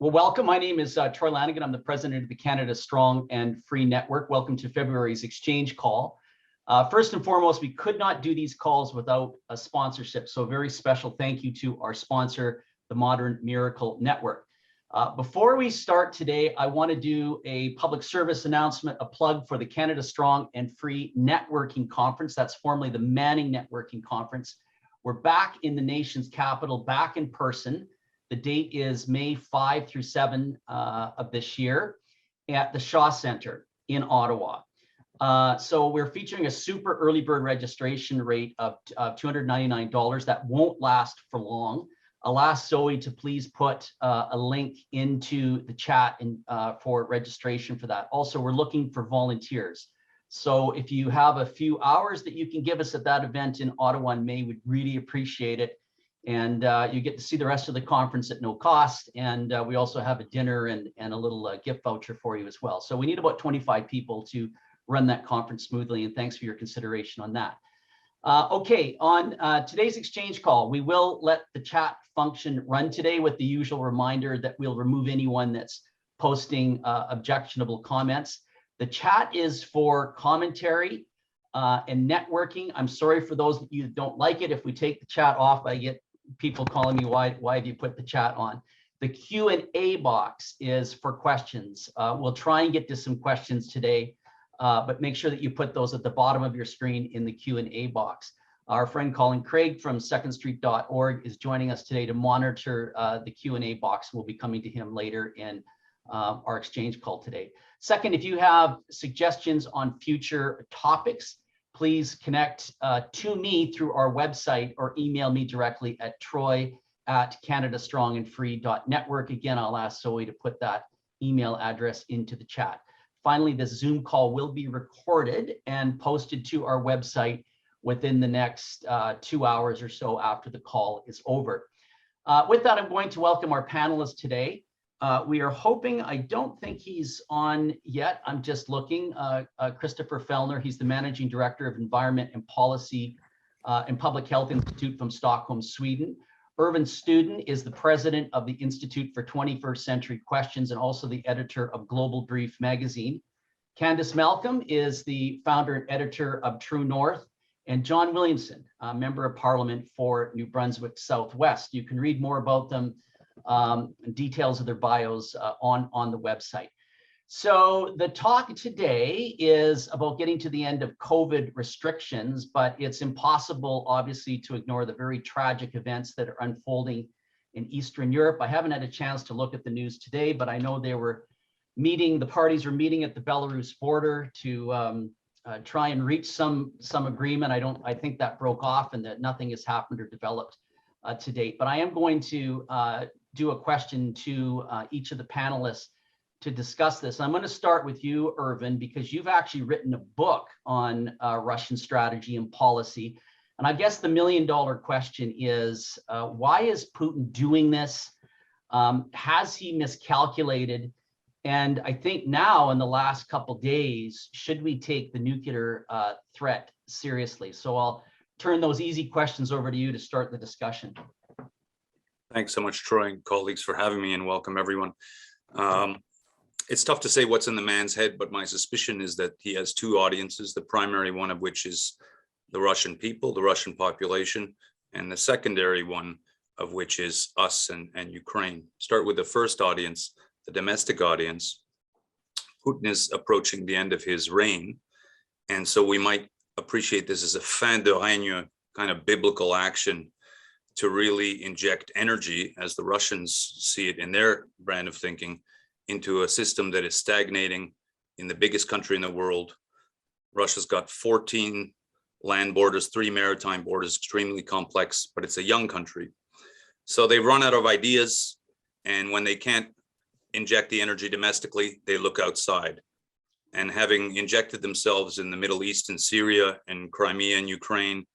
Well, welcome. My name is Troy Lanigan. I'm the president of the Canada Strong and Free Network. Welcome to February's exchange call. First and foremost, we could not do these calls without a sponsorship. So a very special thank you to our sponsor, the Modern Miracle Network. Before we start today, I want to do a public service announcement, a plug for the Canada Strong and Free Networking Conference. That's formerly the Manning Networking Conference. We're back in the nation's capital, back in person. The date is May 5 through 7 of this year at the Shaw Centre in Ottawa. So we're featuring a super early bird registration rate of $299. That won't last for long. I'll ask Zoe to please put a link into the chat for registration for that. Also, we're looking for volunteers. So if you have a few hours that you can give us at that event in Ottawa in May, we'd really appreciate it. And you get to see the rest of the conference at no cost. And we also have a dinner and a little gift voucher for you as well. So we need about 25 people to run that conference smoothly. And thanks for your consideration on that. Okay, on today's exchange call, we will let the chat function run today with the usual reminder that we'll remove anyone that's posting objectionable comments. The chat is for commentary and networking. I'm sorry for those that you don't like it. If we take the chat off, I get people calling me, why have you put the chat on? The Q&A box is for questions. We'll try and get to some questions today, but make sure that you put those at the bottom of your screen in the Q&A box. Our friend Colin Craig from secondstreet.org is joining us today to monitor the Q&A box. We'll be coming to him later in our exchange call today. Second, if you have suggestions on future topics, please connect to me through our website or email me directly at troy@canadastrongandfree.network. Again, I'll ask Zoe to put that email address into the chat. Finally, this Zoom call will be recorded and posted to our website within the next 2 hours or so after the call is over. With that, I'm going to welcome our panelists today. We are hoping, I don't think he's on yet. I'm just looking. Christopher Fellner, he's the Managing Director of Environment and Policy and Public Health Institute from Stockholm, Sweden. Irvin Studin is the President of the Institute for 21st Century Questions and also the editor of Global Brief magazine. Candice Malcolm is the founder and editor of True North. And John Williamson, a member of Parliament for New Brunswick Southwest. You can read more about them, details of their bios on the website. So the talk today is about getting to the end of COVID restrictions, but it's impossible, obviously, to ignore the very tragic events that are unfolding in Eastern Europe. I haven't had a chance to look at the news today, but I know the parties were meeting at the Belarus border to try and reach some agreement. I think that broke off and that nothing has happened or developed to date. But I am going to do a question to each of the panelists to discuss this. I'm going to start with you, Irvin, because you've actually written a book on Russian strategy and policy. And I guess the million-dollar question is, why is Putin doing this? Has he miscalculated? And I think now in the last couple days, should we take the nuclear threat seriously? So I'll turn those easy questions over to you to start the discussion. Thanks so much, Troy and colleagues, for having me, and welcome everyone. It's tough to say what's in the man's head, but my suspicion is that he has two audiences, the primary one of which is the Russian people, the Russian population, and the secondary one of which is us and Ukraine. Start with the first audience, the domestic audience. Putin is approaching the end of his reign, and so we might appreciate this as a fin de règne kind of biblical action to really inject energy, as the Russians see it in their brand of thinking, into a system that is stagnating in the biggest country in the world. Russia's got 14 land borders, 3 maritime borders, extremely complex, but it's a young country. So they run out of ideas, and when they can't inject the energy domestically, they look outside. And having injected themselves in the Middle East and Syria and Crimea and Ukraine,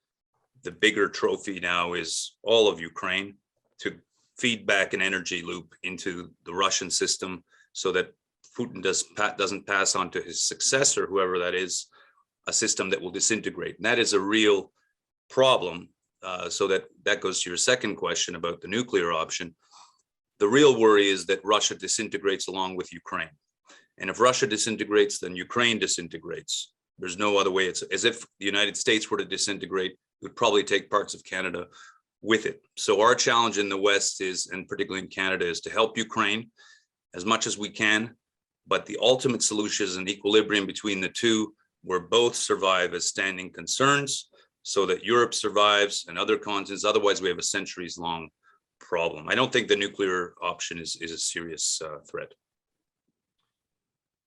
the bigger trophy now is all of Ukraine, to feed back an energy loop into the Russian system so that Putin doesn't pass on to his successor, whoever that is, a system that will disintegrate. And that is a real problem. So that goes to your second question about the nuclear option. The real worry is that Russia disintegrates along with Ukraine. And if Russia disintegrates, then Ukraine disintegrates. There's no other way. It's as if the United States were to disintegrate, it would probably take parts of Canada with it. So our challenge in the West is, and particularly in Canada, is to help Ukraine as much as we can. But the ultimate solution is an equilibrium between the two, where both survive as standing concerns so that Europe survives and other continents. Otherwise, we have a centuries-long problem. I don't think the nuclear option is a serious threat.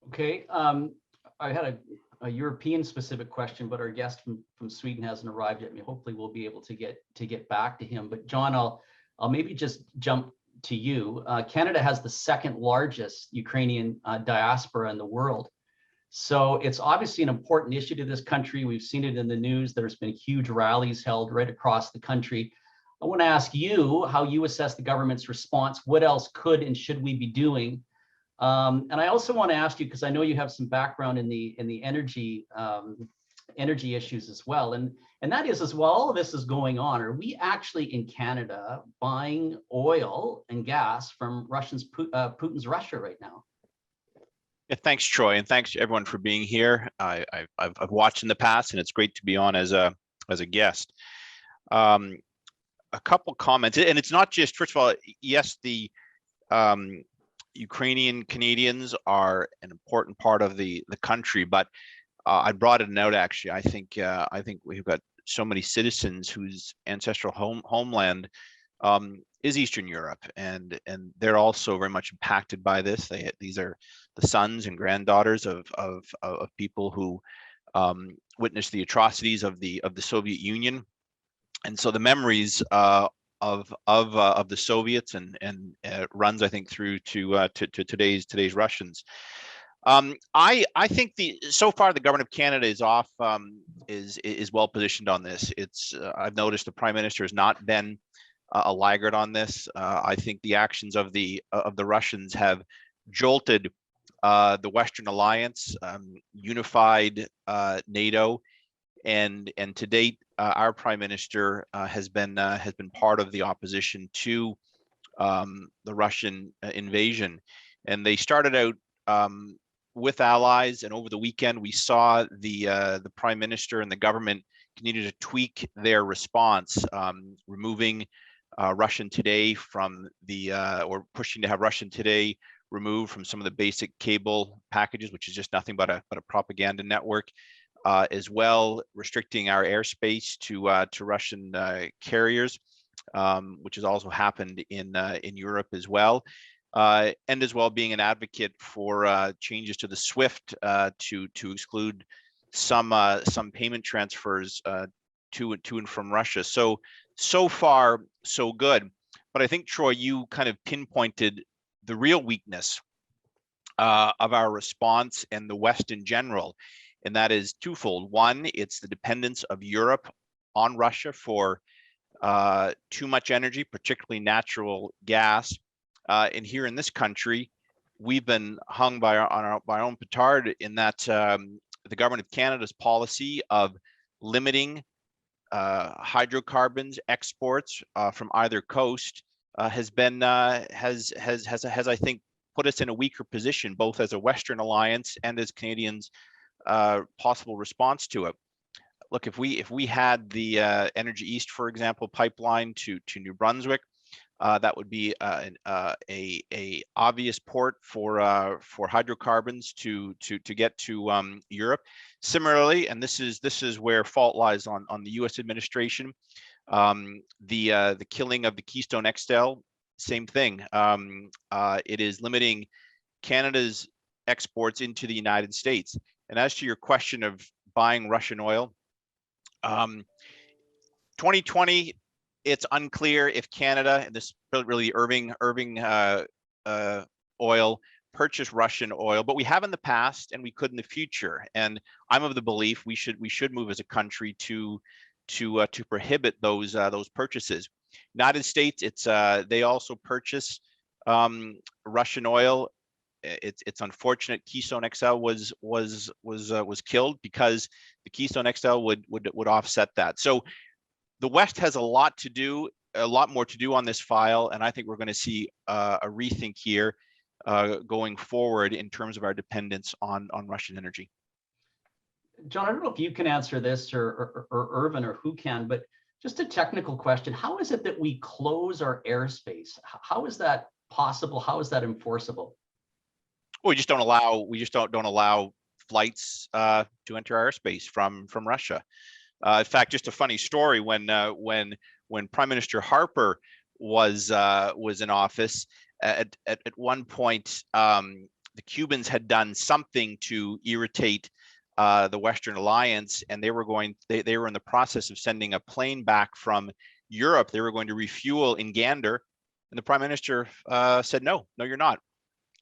Okay, I had a European specific question, but our guest from Sweden hasn't arrived yet. Hopefully we'll be able to get back to him. But John, I'll maybe just jump to you. Canada has the second largest Ukrainian diaspora in the world. So it's obviously an important issue to this country. We've seen it in the news. There's been huge rallies held right across the country. I want to ask you how you assess the government's response. What else could and should we be doing? And I also want to ask you, because I know you have some background in the energy issues as well, and that is, as well, all of this is going on, are we actually in Canada buying oil and gas from Putin's Russia right now? Yeah, thanks, Troy, and thanks to everyone for being here. I've watched in the past, and it's great to be on as a guest. A couple comments, and it's not just, first of all, yes, the Ukrainian Canadians are an important part of the country, but I brought it out actually. I think we've got so many citizens whose ancestral homeland is Eastern Europe, and they're also very much impacted by this. These are the sons and granddaughters of people who witnessed the atrocities of the Soviet Union, and so the memories of the Soviets and runs, I think, through to today's Russians. I think so far the government of Canada is off is well positioned on this. It's I've noticed the Prime Minister has not been a laggard on this. I think the actions of the Russians have jolted the Western Alliance, unified NATO, and to date, our Prime Minister has been part of the opposition to the Russian invasion, and they started out with allies, and over the weekend we saw the Prime Minister and the government continue to tweak their response, removing Russian Today from or pushing to have Russian Today removed from some of the basic cable packages, which is just nothing but a propaganda network, as well restricting our airspace to Russian carriers, which has also happened in Europe as well, and as well being an advocate for changes to the SWIFT to exclude some payment transfers to and from Russia. So far, so good. But I think, Troy, you kind of pinpointed the real weakness of our response and the West in general, and that is twofold. One, it's the dependence of Europe on Russia for too much energy, particularly natural gas. And here in this country, we've been hung by our own petard in that the government of Canada's policy of limiting hydrocarbons exports from either coast has I think put us in a weaker position, both as a Western alliance and as Canadians' possible response to it. Look, if we had the Energy East, for example, pipeline to New Brunswick, that would be a obvious port for hydrocarbons to get to Europe. Similarly, and this is where fault lies on the U.S. administration, the killing of the Keystone XL, same thing. It is limiting Canada's exports into the United States. And as to your question of buying Russian oil, 2020, it's unclear if Canada, and this really Irving oil, purchased Russian oil, but we have in the past, and we could in the future. And I'm of the belief we should move as a country to prohibit those purchases. United States, they also purchase Russian oil. It's unfortunate Keystone XL was killed because the Keystone XL would offset that. So the West has a lot to do a lot more to do on this file, and I think we're going to see a rethink here going forward in terms of our dependence on Russian energy. John, I don't know if you can answer this or Irvin or who can, but just a technical question. How is it that we close our airspace? How is that possible? How is that enforceable? Well, we just don't allow flights to enter our airspace from Russia. In fact, just a funny story, when Prime Minister Harper was in office, at one point, the Cubans had done something to irritate the Western Alliance, and they were in the process of sending a plane back from Europe. They were going to refuel in Gander, and the Prime Minister said, no, you're not.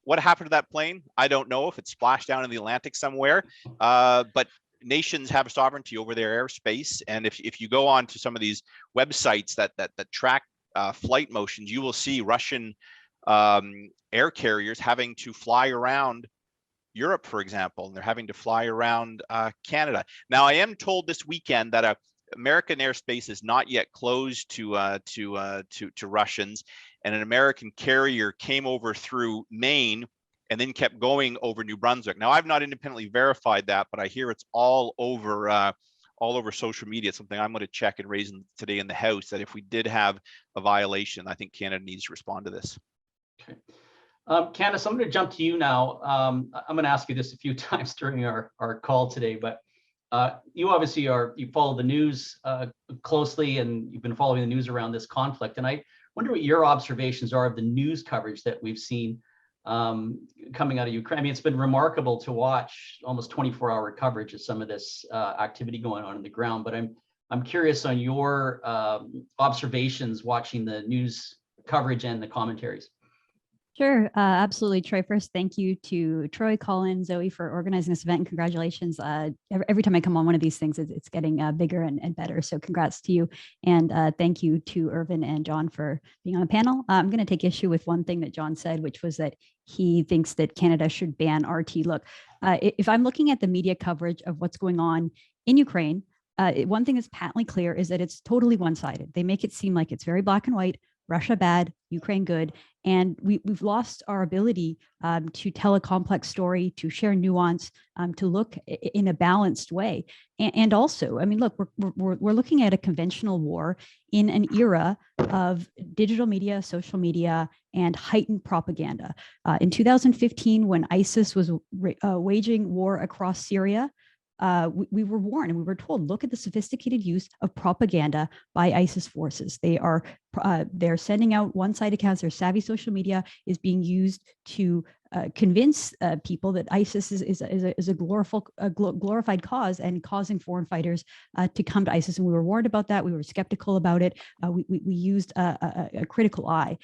What happened to that plane? I don't know. If it splashed down in the Atlantic somewhere, but nations have sovereignty over their airspace. And if you go on to some of these websites that track flight motions, you will see Russian air carriers having to fly around Europe, for example, and they're having to fly around Canada. Now, I am told this weekend that American airspace is not yet closed to Russians, and an American carrier came over through Maine and then kept going over New Brunswick. Now, I've not independently verified that, but I hear it's all over social media. It's something I'm going to check and raise today in the House, that if we did have a violation, I think Canada needs to respond to this. Okay. Candace, I'm going to jump to you now. I'm going to ask you this a few times during our call today, but you obviously you follow the news closely, and you've been following the news around this conflict. And I wonder what your observations are of the news coverage that we've seen coming out of Ukraine. I mean, it's been remarkable to watch almost 24-hour coverage of some of this activity going on the ground. But I'm curious on your observations watching the news coverage and the commentaries. Sure, absolutely, Troy. First, thank you to Troy, Colin, Zoe for organizing this event, and congratulations. Every time I come on one of these things, it's getting bigger and better. So congrats to you. And thank you to Irvin and John for being on the panel. I'm going to take issue with one thing that John said, which was that he thinks that Canada should ban RT. Look, if I'm looking at the media coverage of what's going on in Ukraine, one thing that's patently clear is that it's totally one-sided. They make it seem like it's very black and white, Russia bad, Ukraine good. And we've lost our ability to tell a complex story, to share nuance, to look in a balanced way. And also, I mean, look, we're looking at a conventional war in an era of digital media, social media, and heightened propaganda. In 2015, when ISIS was waging war across Syria, we were warned and we were told, look at the sophisticated use of propaganda by ISIS forces. They're sending out one-sided accounts. Their savvy social media is being used to convince people that ISIS is a glorified cause and causing foreign fighters to come to ISIS. And we were warned about that. We were skeptical about it. We used a critical eye.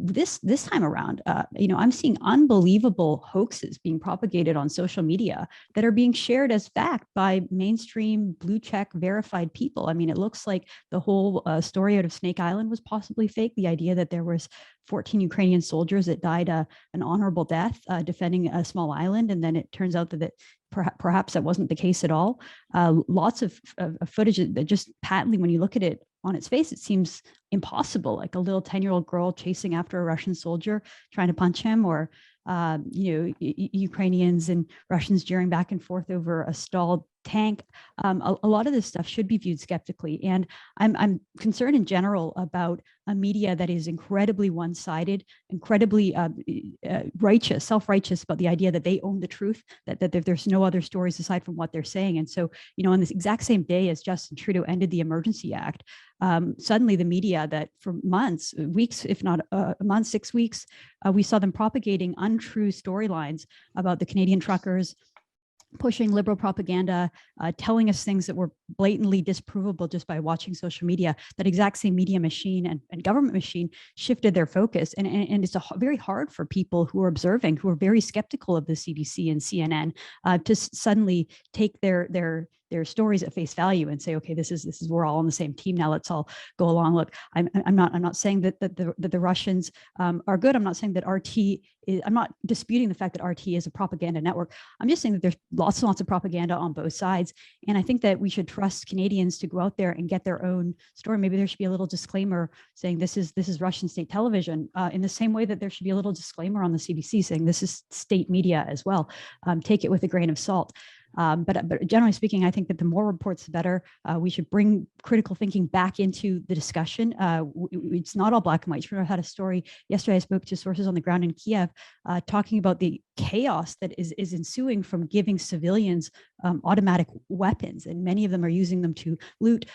This time around, I'm seeing unbelievable hoaxes being propagated on social media that are being shared as fact by mainstream blue check verified people. I mean, it looks like the whole story out of Snake Island was possibly fake. The idea that there was 14 Ukrainian soldiers that died an honorable death defending a small island, and then it turns out that perhaps that wasn't the case at all. Lots of footage that just patently, when you look at it on its face, it seems impossible, like a little 10-year-old girl chasing after a Russian soldier trying to punch him, or Ukrainians and Russians jeering back and forth over a stalled tank. A lot of this stuff should be viewed skeptically. And I'm concerned in general about a media that is incredibly one-sided, incredibly self-righteous about the idea that they own the truth, that there's no other stories aside from what they're saying. And so, on this exact same day as Justin Trudeau ended the Emergency Act, suddenly the media that for months, weeks, if not months, 6 weeks, we saw them propagating untrue storylines about the Canadian truckers, pushing liberal propaganda, telling us things that were blatantly disprovable just by watching social media. That exact same media machine and government machine shifted their focus. And it's very hard for people who are observing, who are very skeptical of the CBC and CNN, to suddenly take their their stories at face value and say, okay, this is we're all on the same team now. Let's all go along. Look, I'm not saying that the Russians are good. I'm not saying that RT is, I'm not disputing the fact that RT is a propaganda network. I'm just saying that there's lots and lots of propaganda on both sides. And I think that we should trust Canadians to go out there and get their own story. Maybe there should be a little disclaimer saying this is Russian state television, in the same way that there should be a little disclaimer on the CBC saying this is state media as well. Take it with a grain of salt. But generally speaking, I think that the more reports, the better. We should bring critical thinking back into the discussion. It's not all black and white. I had a story yesterday. I spoke to sources on the ground in Kiev, talking about the chaos that is ensuing from giving civilians automatic weapons, and many of them are using them to loot,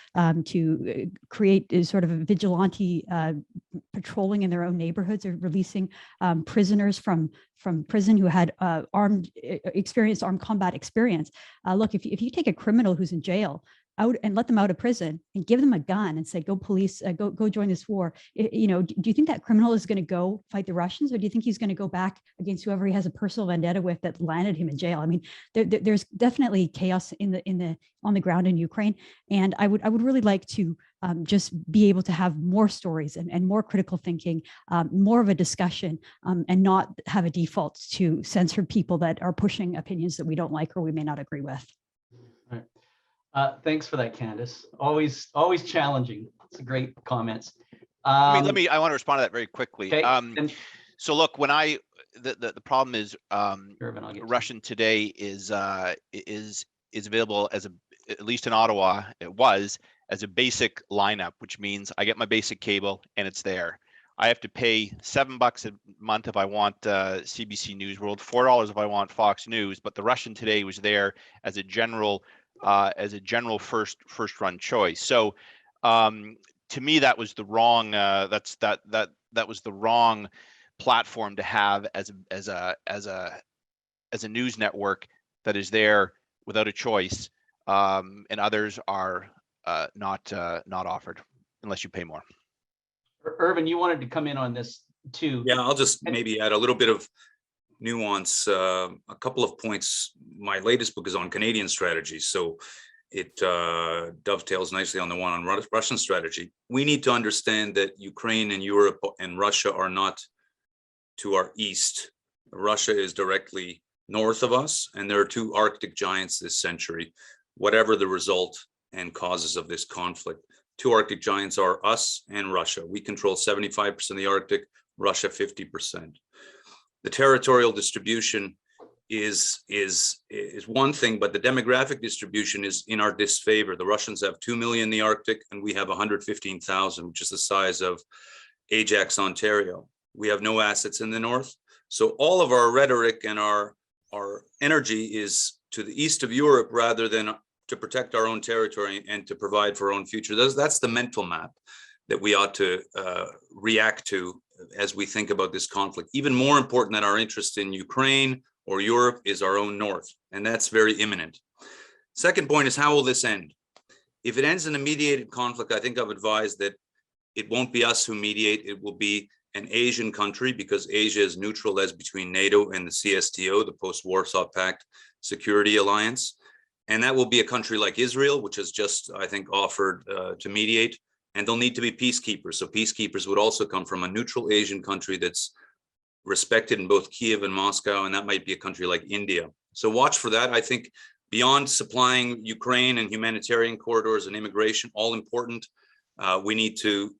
to create a sort of a vigilante patrolling in their own neighborhoods, or releasing prisoners from prison who had armed combat experience. Look, if you take a criminal who's in jail out and let them out of prison and give them a gun and say, go police, go join this war, do you think that criminal is going to go fight the Russians, or do you think he's going to go back against whoever he has a personal vendetta with that landed him in jail? I mean, there's definitely chaos on the ground in Ukraine, and I would really like to just be able to have more stories and more critical thinking, more of a discussion, and not have a default to censor people that are pushing opinions that we don't like or we may not agree with. Right. Thanks for that, Candace. Always challenging. It's great comments. I want to respond to that very quickly. Okay. So look, when the problem is Russian today is available as at least in Ottawa, it was as a basic lineup, which means I get my basic cable and it's there. I have to pay $7 a month if I want CBC News World, $4 if I want Fox News, but the Russian today was there as a general first run choice. So to me, that was the wrong that was the wrong platform to have as a news network that is there without a choice, and others are not offered unless you pay more. Irvin, you wanted to come in on this too. Yeah, I'll just maybe add a little bit of nuance, a couple of points. My latest book is on Canadian strategy, so it dovetails nicely on the one on Russian strategy. We need to understand that Ukraine and Europe and Russia are not to our east. Russia is directly north of us, and there are two Arctic giants this century, whatever the result and causes of this conflict. Two Arctic giants are us and Russia. We control 75% of the Arctic, Russia 50%. The territorial distribution is one thing, but the demographic distribution is in our disfavor. The Russians have 2 million in the Arctic, and we have 115,000, which is the size of Ajax, Ontario. We have no assets in the north. So all of our rhetoric and our energy is to the east of Europe rather than to protect our own territory and to provide for our own future. That's the mental map that we ought to react to as we think about this conflict. Even more important than our interest in Ukraine or Europe is our own north, and that's very imminent. Second point is, how will this end? If it ends in a mediated conflict, I think I've advised that it won't be us who mediate, it will be an Asian country, because Asia is neutral as between NATO and the CSTO, the post-Warsaw Pact Security Alliance. And that will be a country like Israel, which has just, I think, offered to mediate. And they'll need to be peacekeepers. So peacekeepers would also come from a neutral Asian country that's respected in both Kiev and Moscow, and that might be a country like India. So watch for that. I think beyond supplying Ukraine and humanitarian corridors and immigration, all important, we need to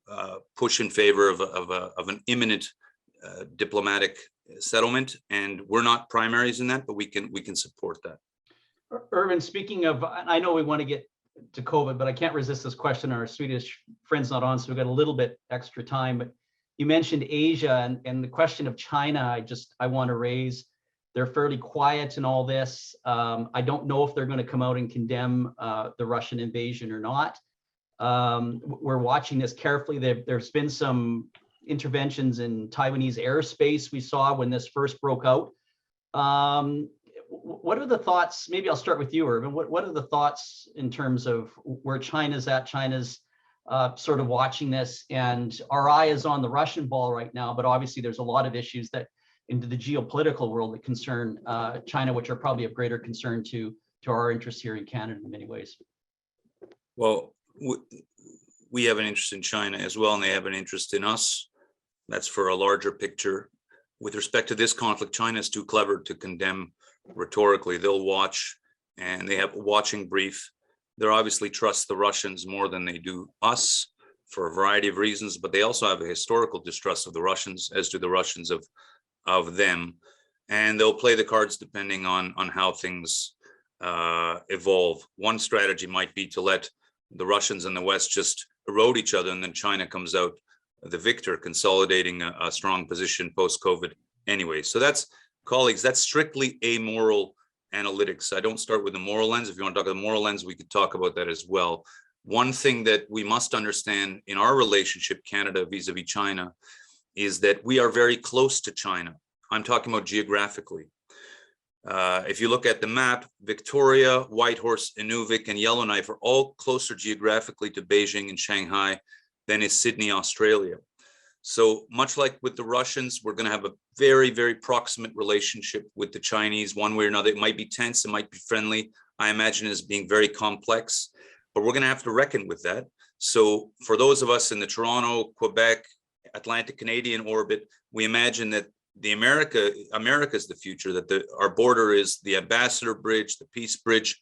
push in favor of an imminent diplomatic settlement. And we're not primaries in that, but we can support that. Irvin, speaking of, I know we want to get to COVID, but I can't resist this question. Our Swedish friend's not on, so we've got a little bit extra time. But you mentioned Asia and the question of China. I want to raise. They're fairly quiet in all this. I don't know if they're going to come out and condemn the Russian invasion or not. We're watching this carefully. There's been some interventions in Taiwanese airspace we saw when this first broke out. What are the thoughts? Maybe I'll start with you, Irvin. What are the thoughts in terms of where China's at? China's sort of watching this, and our eye is on the Russian ball right now, but obviously there's a lot of issues that into the geopolitical world that concern China, which are probably of greater concern to our interests here in Canada in many ways. Well, we have an interest in China as well, and they have an interest in us. That's for a larger picture. With respect to this conflict, China is too clever to condemn rhetorically. They'll watch, and they have a watching brief. They obviously trust the Russians more than they do us for a variety of reasons, but they also have a historical distrust of the Russians, as do the Russians of them. And they'll play the cards depending on how things evolve. One strategy might be to let the Russians and the West just erode each other, and then China comes out the victor, consolidating a strong position post-COVID anyway. So that's, colleagues, that's strictly amoral analytics. I don't start with the moral lens. If you want to talk about the moral lens, we could talk about that as well. One thing that we must understand in our relationship, Canada vis-a-vis China, is that we are very close to China. I'm talking about geographically. If you look at the map, Victoria, Whitehorse, Inuvik, and Yellowknife are all closer geographically to Beijing and Shanghai than is Sydney, Australia. So much like with the Russians, we're going to have a very, very proximate relationship with the Chinese one way or another. It might be tense, it might be friendly. I imagine it as being very complex, but we're going to have to reckon with that. So for those of us in the Toronto, Quebec, Atlantic Canadian orbit, we imagine that America is the future, that our border is the Ambassador Bridge, the Peace Bridge,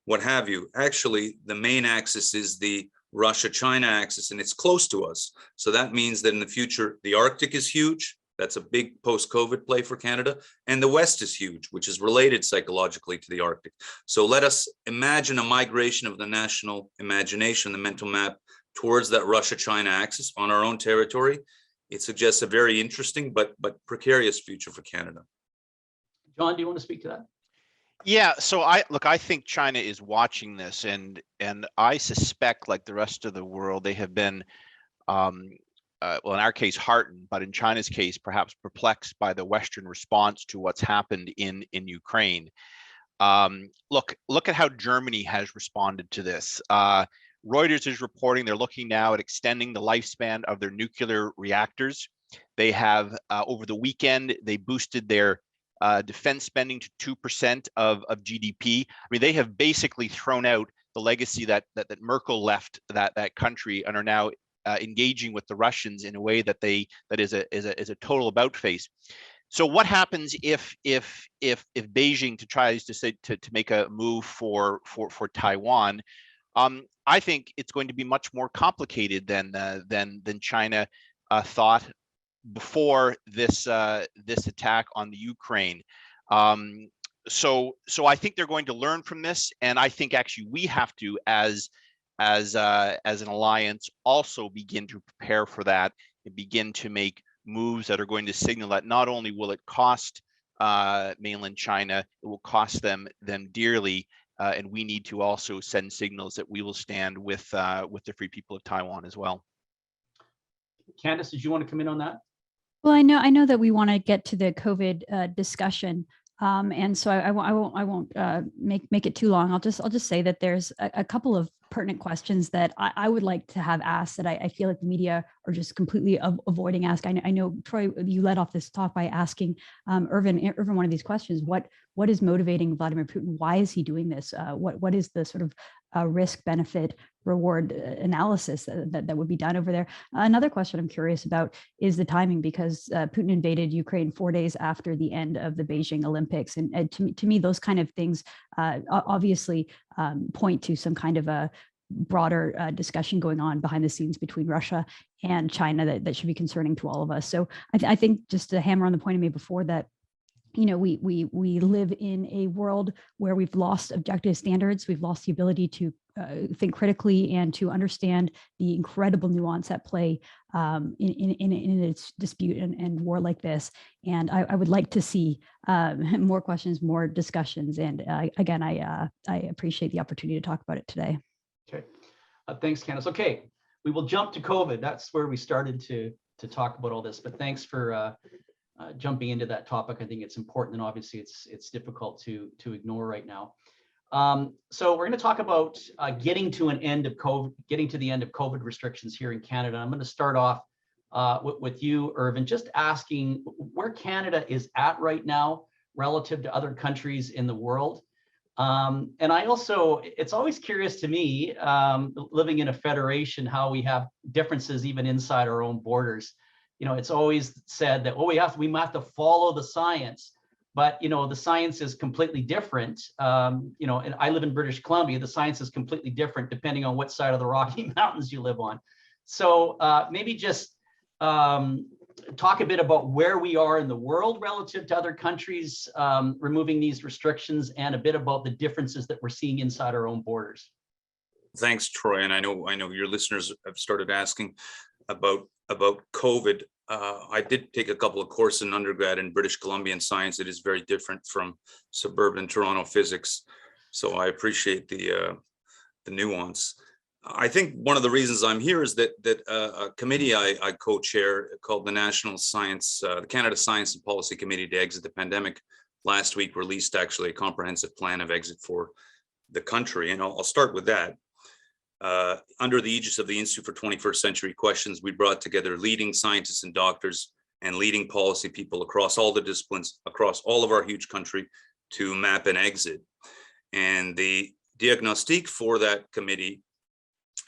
what have you. Actually, the main axis is the Russia-China axis, and it's close to us. So that means that in the future, the Arctic is huge. That's a big post-COVID play for Canada. And the West is huge, which is related psychologically to the Arctic. So let us imagine a migration of the national imagination, the mental map, towards that Russia-China axis on our own territory. It suggests a very interesting but precarious future for Canada. John, do you want to speak to that? Yeah, so I think China is watching this, and I suspect, like the rest of the world, they have been, well, in our case, heartened, but in China's case, perhaps perplexed by the Western response to what's happened in Ukraine. Look at how Germany has responded to this. Reuters is reporting they're looking now at extending the lifespan of their nuclear reactors. They have, over the weekend, they boosted their defense spending to 2% of GDP. I mean, they have basically thrown out the legacy that Merkel left that country, and are now engaging with the Russians in a way that is a total about face. So what happens if Beijing tries to make a move for Taiwan? I think it's going to be much more complicated than China thought before this attack on the Ukraine. So I think they're going to learn from this, and I think actually we have to, as an alliance, also begin to prepare for that and begin to make moves that are going to signal that not only will it cost mainland China, it will cost them dearly, and we need to also send signals that we will stand with the free people of Taiwan as well. Candace, did you want to come in on that? Well, I know that we want to get to the COVID discussion, and so I won't make it too long. I'll just say that there's a couple of pertinent questions that I would like to have asked that I feel like the media are just completely avoiding ask. I know, Troy, you led off this talk by asking Irvin one of these questions. What is motivating Vladimir Putin? Why is he doing this? What is the sort of risk benefit reward analysis that would be done over there? Another question I'm curious about is the timing, because Putin invaded Ukraine 4 days after the end of the Beijing Olympics, and to me those kind of things obviously point to some kind of a broader discussion going on behind the scenes between Russia and China that should be concerning to all of us. So I think, just to hammer on the point I made before, that we live in a world where we've lost objective standards. We've lost the ability to think critically and to understand the incredible nuance at play in its dispute and war like this. And I would like to see more questions, more discussions. And again, I appreciate the opportunity to talk about it today. Okay, thanks, Candace. Okay, we will jump to COVID. That's where we started to talk about all this. But thanks for jumping into that topic. I think it's important, and obviously it's difficult to ignore right now. So we're going to talk about getting to the end of COVID restrictions here in Canada. I'm going to start off with you, Irvin, just asking where Canada is at right now relative to other countries in the world. And I also, it's always curious to me, living in a federation, how we have differences even inside our own borders. It's always said that, oh, we have to follow the science, but the science is completely different. And I live in British Columbia. The science is completely different depending on what side of the Rocky Mountains you live on. So maybe just talk a bit about where we are in the world relative to other countries removing these restrictions, and a bit about the differences that we're seeing inside our own borders. Thanks, Troy. And I know your listeners have started asking about COVID. I did take a couple of courses in undergrad in British Columbian science. It is very different from suburban Toronto physics. So I appreciate the nuance. I think one of the reasons I'm here is that a committee I co-chair called the the Canada Science and Policy Committee to Exit the Pandemic last week released actually a comprehensive plan of exit for the country. And I'll start with that. Under the aegis of the Institute for 21st Century Questions, we brought together leading scientists and doctors and leading policy people across all the disciplines, across all of our huge country, to map an exit. And the diagnostic for that committee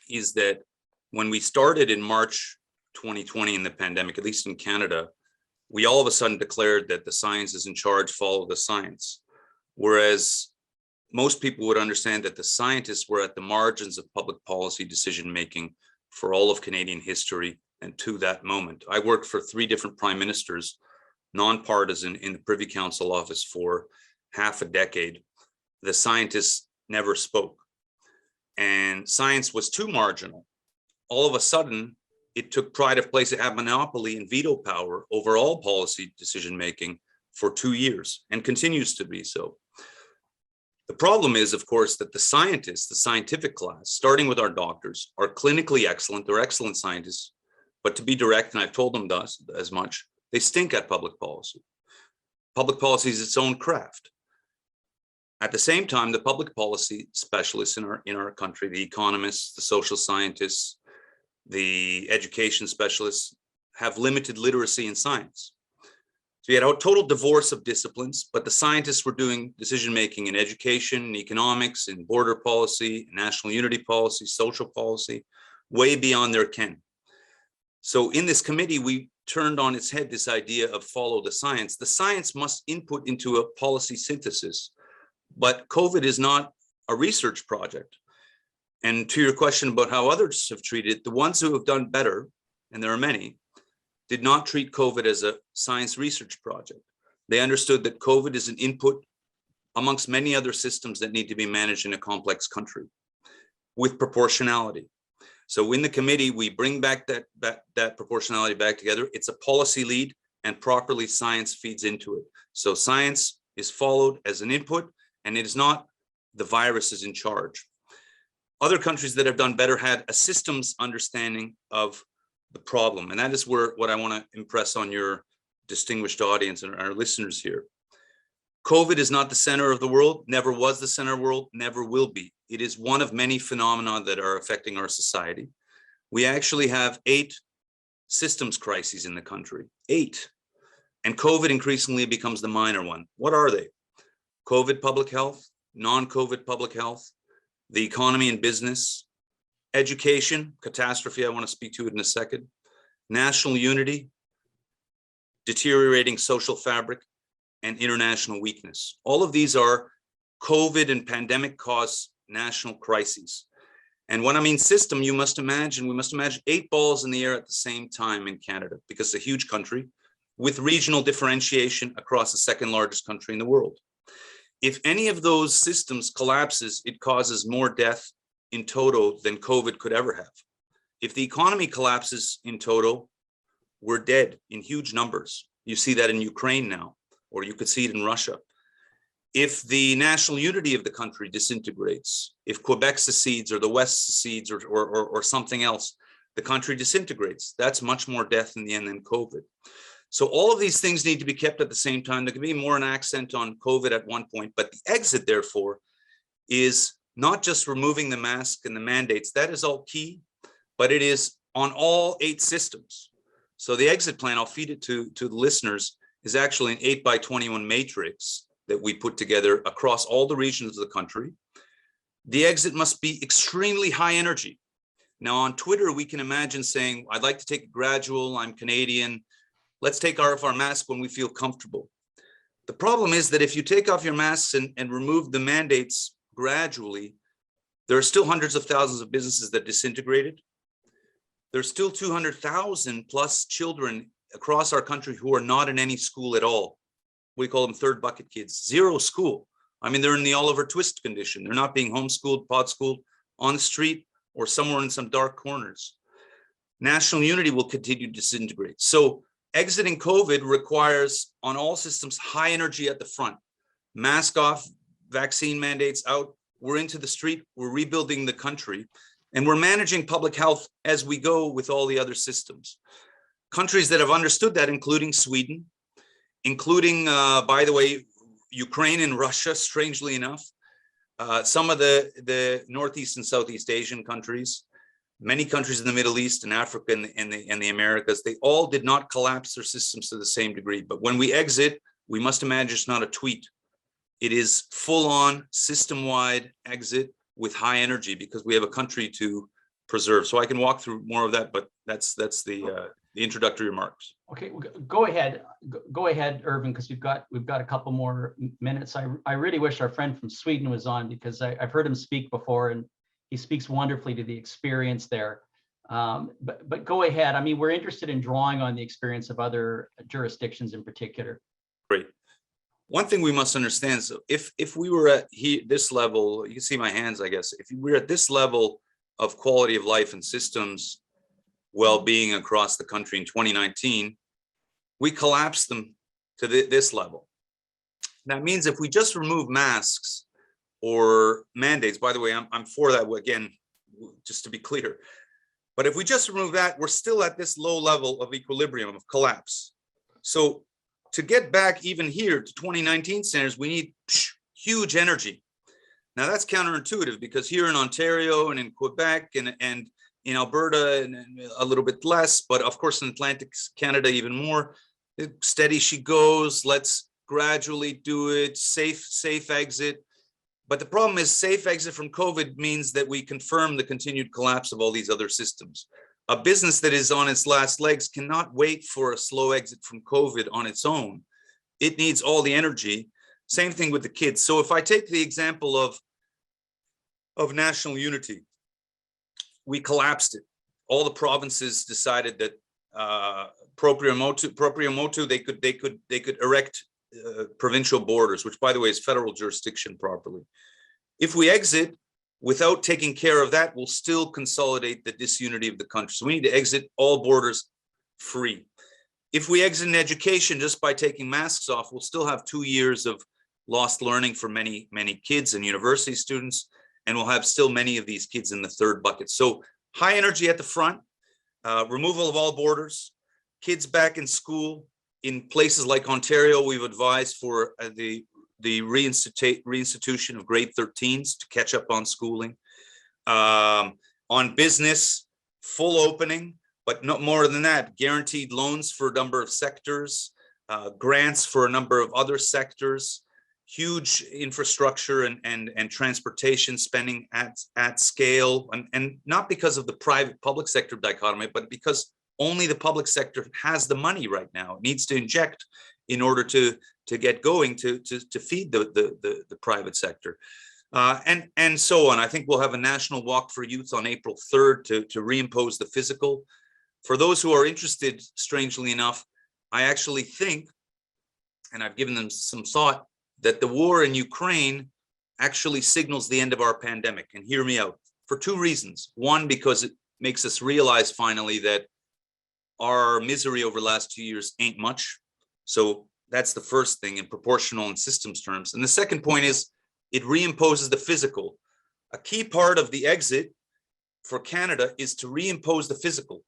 is that when we started in March 2020 in the pandemic, at least in Canada, we all of a sudden declared that the science is in charge, follow the science. Whereas most people would understand that the scientists were at the margins of public policy decision-making for all of Canadian history and to that moment. I worked for 3 different prime ministers, nonpartisan, in the Privy Council office for half a decade. The scientists never spoke, and science was too marginal. All of a sudden, it took pride of place. It had monopoly and veto power over all policy decision-making for 2 years and continues to be so. The problem is, of course, that the scientists, the scientific class, starting with our doctors, are clinically excellent. They're excellent scientists, but to be direct, and I've told them as much, they stink at public policy. Public policy is its own craft. At the same time, the public policy specialists in our country, the economists, the social scientists, the education specialists, have limited literacy in science. So you had a total divorce of disciplines, but the scientists were doing decision-making in education, economics, in border policy, national unity policy, social policy, way beyond their ken. So in this committee, we turned on its head this idea of follow the science. The science must input into a policy synthesis, but COVID is not a research project. And to your question about how others have treated it, the ones who have done better, and there are many, did not treat COVID as a science research project. They understood that COVID is an input amongst many other systems that need to be managed in a complex country with proportionality. So in the committee, we bring back that proportionality back together. It's a policy lead, and properly science feeds into it. So science is followed as an input, and it is not the virus is in charge. Other countries that have done better had a systems understanding of the problem. And that is what I want to impress on your distinguished audience and our listeners here. COVID is not the center of the world, never was the center of the world, never will be. It is one of many phenomena that are affecting our society. We actually have 8 systems crises in the country, 8. And COVID increasingly becomes the minor one. What are they? COVID public health, non-COVID public health, the economy and business, education, catastrophe, I want to speak to it in a second, national unity, deteriorating social fabric, and international weakness. All of these are COVID and pandemic caused national crises. And when I mean system, we must imagine 8 balls in the air at the same time in Canada, because it's a huge country with regional differentiation across the 2nd largest country in the world. If any of those systems collapses, it causes more death in total than COVID could ever have. If the economy collapses in total, we're dead in huge numbers. You see that in Ukraine now, or you could see it in Russia. If the national unity of the country disintegrates, if Quebec secedes or the West secedes or something else, the country disintegrates. That's much more death in the end than COVID. So all of these things need to be kept at the same time. There can be more an accent on COVID at one point, but the exit, therefore, is not just removing the mask and the mandates. That is all key, but it is on all 8 systems. So the exit plan, I'll feed it to the listeners, is actually an 8x21 matrix that we put together across all the regions of the country. The exit must be extremely high energy. Now on Twitter, we can imagine saying, I'd like to take it gradual, I'm Canadian, let's take off our mask when we feel comfortable. The problem is that if you take off your masks and remove the mandates gradually, there are still hundreds of thousands of businesses that disintegrated. There's still 200,000 plus children across our country who are not in any school at all. We call them third bucket kids, zero school. I mean, they're in the Oliver Twist condition. They're not being homeschooled, pod schooled on the street or somewhere in some dark corners. National unity will continue to disintegrate. So exiting COVID requires on all systems high energy at the front. Mask off, vaccine mandates out, we're into the street, we're rebuilding the country, and we're managing public health as we go with all the other systems. Countries that have understood that, including Sweden, including, by the way, Ukraine and Russia, strangely enough, some of the Northeast and Southeast Asian countries, many countries in the Middle East and Africa and the Americas, they all did not collapse their systems to the same degree. But when we exit, we must imagine it's not a tweet. It is full-on, system-wide exit with high energy because we have a country to preserve. So I can walk through more of that, but that's the introductory remarks. Okay, go ahead, Irvin, because we've got a couple more minutes. I really wish our friend from Sweden was on because I've heard him speak before and he speaks wonderfully to the experience there. But go ahead. I mean, we're interested in drawing on the experience of other jurisdictions in particular. Great. One thing we must understand, so if we were at this level, you can see my hands, I guess, if we're at this level of quality of life and systems well-being across the country in 2019, we collapsed them to this level. That means if we just remove masks or mandates, by the way, I'm for that again, just to be clear, but if we just remove that, we're still at this low level of equilibrium of collapse. So to get back even here to 2019 standards, we need huge energy. Now that's counterintuitive because here in Ontario and in Quebec and in Alberta and a little bit less, but of course in Atlantic Canada even more, steady she goes, let's gradually do it, safe exit. But the problem is safe exit from COVID means that we confirm the continued collapse of all these other systems. A business that is on its last legs cannot wait for a slow exit from COVID on its own. It needs all the energy. Same thing with the kids. So if I take the example of national unity, we collapsed it. All the provinces decided that proprio motu, they could erect provincial borders, which by the way is federal jurisdiction properly. If we exit without taking care of that, we'll still consolidate the disunity of the country. So we need to exit all borders free. If we exit in education just by taking masks off, we'll still have 2 years of lost learning for many kids and university students, and we'll have still many of these kids in the third bucket. So high energy at the front, removal of all borders, kids back in school. In places like Ontario, we've advised for the reinstitution of grade 13s to catch up on schooling. On business, full opening, but not more than that, guaranteed loans for a number of sectors, grants for a number of other sectors, huge infrastructure and transportation spending at scale, and not because of the private public sector dichotomy, but because only the public sector has the money right now. It needs to inject in order to get going to feed the private sector. And so on. I think we'll have a national walk for youth on April 3rd to reimpose the physical. For those who are interested, strangely enough, I actually think, and I've given them some thought, that the war in Ukraine actually signals the end of our pandemic. And hear me out, for two reasons. One, because it makes us realize finally that our misery over the last 2 years ain't much. So that's the first thing in proportional and systems terms. And the second point is it reimposes the physical. A key part of the exit for Canada is to reimpose the physical.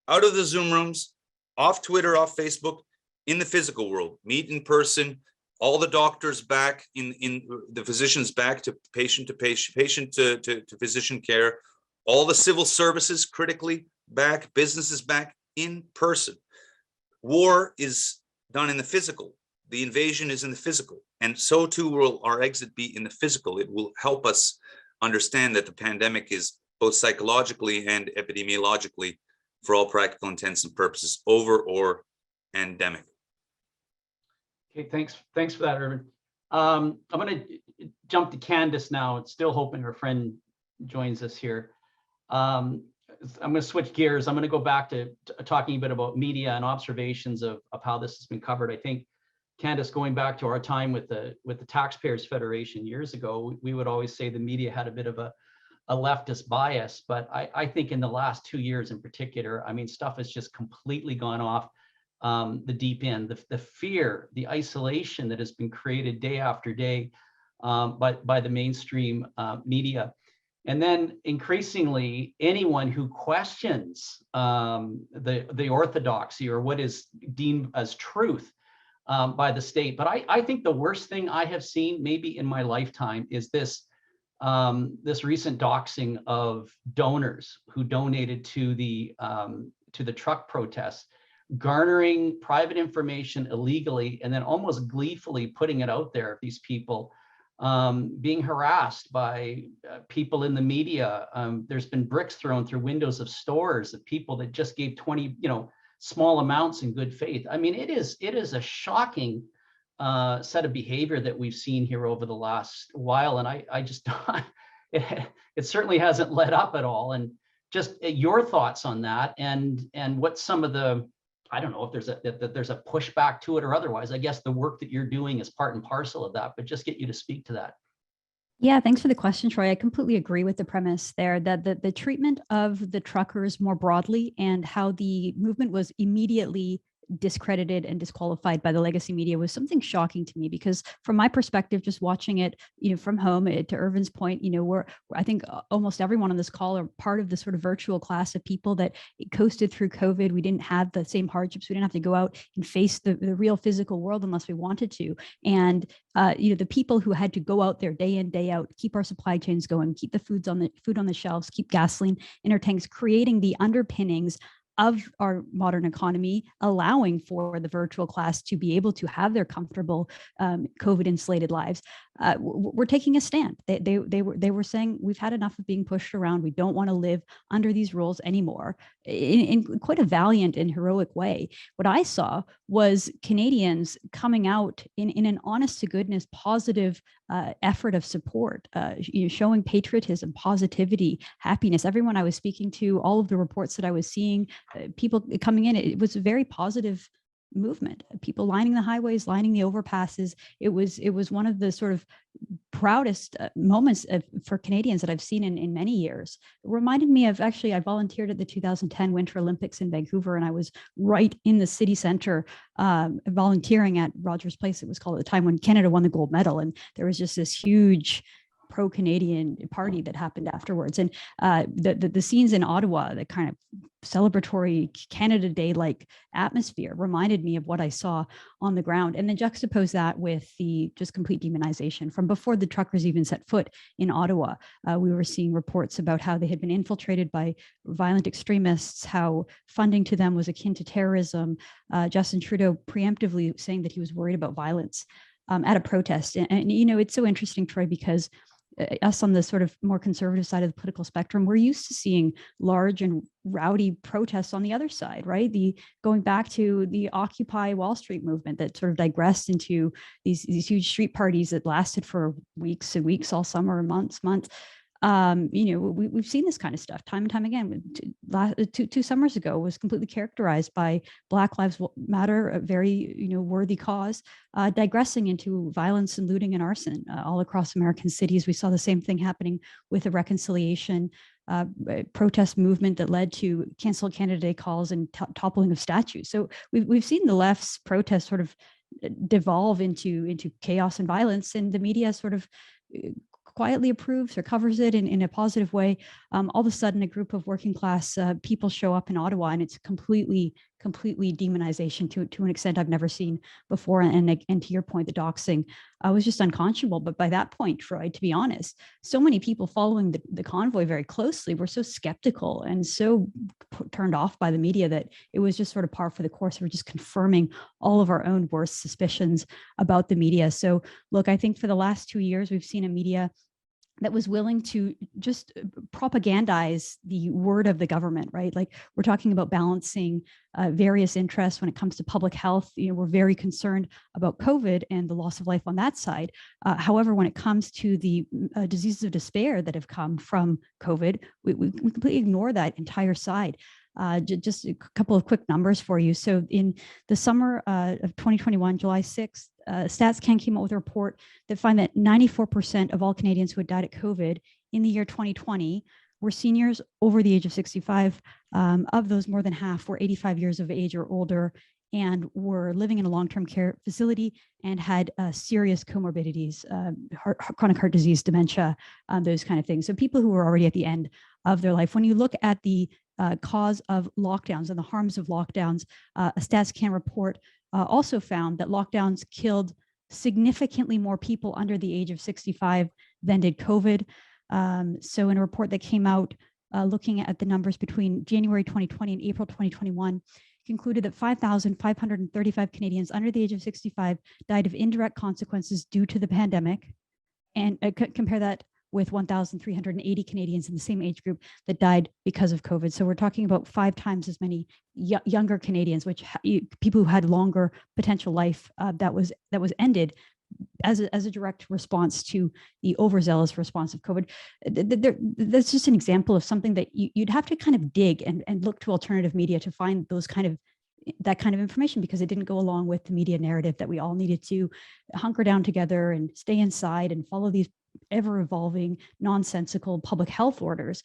Out of the Zoom rooms, off Twitter, off Facebook, in the physical world, meet in person, all the doctors back, in the physicians back to patient to patient, patient to physician care, all the civil services critically back, businesses back in person. War is done in the physical. the invasion is in the physical, and so too will our exit be in the physical. It will help us understand that the pandemic is both psychologically and epidemiologically, for all practical intents and purposes, over or endemic. Okay, thanks for that, Irvin. I'm going to jump to Candace now. Still hoping her friend joins us here. I'm going to switch gears. I'm going to go back to talking a bit about media and observations of how this has been covered. I think, Candace, going back to our time with the Taxpayers Federation years ago, we would always say the media had a bit of a leftist bias, but I think in the last 2 years in particular, I mean, stuff has just completely gone off the deep end. The fear, the isolation that has been created day after day by the mainstream media. And then increasingly, anyone who questions the orthodoxy or what is deemed as truth by the state. But I think the worst thing I have seen maybe in my lifetime is this recent doxing of donors who donated to the truck protests, garnering private information illegally and then almost gleefully putting it out there. These people being harassed by people in the media. There's been bricks thrown through windows of stores of people that just gave 20, small amounts in good faith. I mean, it is a shocking set of behavior that we've seen here over the last while, and I just it certainly hasn't let up at all. And just your thoughts on that, and what some of the, I don't know if there's a pushback to it or otherwise. I guess the work that you're doing is part and parcel of that, but just get you to speak to that. Yeah, thanks for the question, Troy. I completely agree with the premise there that the treatment of the truckers more broadly and how the movement was immediately discredited and disqualified by the legacy media was something shocking to me, because from my perspective, just watching it, from home, to Irvin's point, I think almost everyone on this call are part of the sort of virtual class of people that coasted through COVID. We didn't have the same hardships. We didn't have to go out and face the real physical world unless we wanted to. And the people who had to go out there day in, day out, keep our supply chains going, keep the food on the shelves, keep gasoline in our tanks, creating the underpinnings of our modern economy, allowing for the virtual class to be able to have their comfortable COVID insulated lives. We're taking a stand. They were saying, we've had enough of being pushed around. We don't want to live under these rules anymore, in quite a valiant and heroic way. What I saw was Canadians coming out in an honest to goodness, positive effort of support, showing patriotism, positivity, happiness. Everyone I was speaking to, all of the reports that I was seeing, people coming in, it was a very positive movement. People lining the highways, lining the overpasses. It was one of the sort of proudest moments for Canadians that I've seen in many years. It reminded me of, actually, I volunteered at the 2010 Winter Olympics in Vancouver, and I was right in the city center volunteering at Rogers Place, it was called at the time, when Canada won the gold medal. And there was just this huge pro-Canadian party that happened afterwards. And the scenes in Ottawa, the kind of celebratory Canada Day-like atmosphere, reminded me of what I saw on the ground. And then juxtapose that with the just complete demonization from before the truckers even set foot in Ottawa. We were seeing reports about how they had been infiltrated by violent extremists, how funding to them was akin to terrorism. Justin Trudeau preemptively saying that he was worried about violence at a protest. And it's so interesting, Troy, because us on the sort of more conservative side of the political spectrum, we're used to seeing large and rowdy protests on the other side, right? Going back to the Occupy Wall Street movement that sort of digressed into these huge street parties that lasted for weeks and weeks, all summer, months. We've seen this kind of stuff time and time again. Two summers ago was completely characterized by Black Lives Matter, a very worthy cause, digressing into violence and looting and arson all across American cities. We saw the same thing happening with the reconciliation protest movement that led to cancel Canada Day calls and toppling of statues. So we've seen the left's protests sort of devolve into chaos and violence, and the media sort of quietly approves or covers it in a positive way. All of a sudden, a group of working class people show up in Ottawa, and it's completely completely demonization to an extent I've never seen before. And to your point, the doxing was just unconscionable. But by that point, Troy, to be honest, so many people following the convoy very closely were so skeptical and so turned off by the media that it was just sort of par for the course. We're just confirming all of our own worst suspicions about the media. So look, I think for the last 2 years, we've seen a media that was willing to just propagandize the word of the government, right? Like we're talking about balancing various interests when it comes to public health. We're very concerned about COVID and the loss of life on that side. However, when it comes to the diseases of despair that have come from COVID, we completely ignore that entire side. Just a couple of quick numbers for you. So in the summer of 2021, July 6th, StatsCan came out with a report that found that 94% of all Canadians who had died of COVID in the year 2020 were seniors over the age of 65. Of those, more than half were 85 years of age or older and were living in a long-term care facility and had serious comorbidities, chronic heart disease, dementia, those kind of things. So people who were already at the end of their life. When you look at the cause of lockdowns and the harms of lockdowns, a StatsCan report also found that lockdowns killed significantly more people under the age of 65 than did COVID. So in a report that came out looking at the numbers between January 2020 and April 2021, concluded that 5,535 Canadians under the age of 65 died of indirect consequences due to the pandemic. And compare that with 1,380 Canadians in the same age group that died because of COVID. So we're talking about 5 times as many younger Canadians, which people who had longer potential life that was ended as a direct response to the overzealous response of COVID. That's just an example of something that you'd have to kind of dig and look to alternative media to find that kind of information, because it didn't go along with the media narrative that we all needed to hunker down together and stay inside and follow these ever-evolving, nonsensical public health orders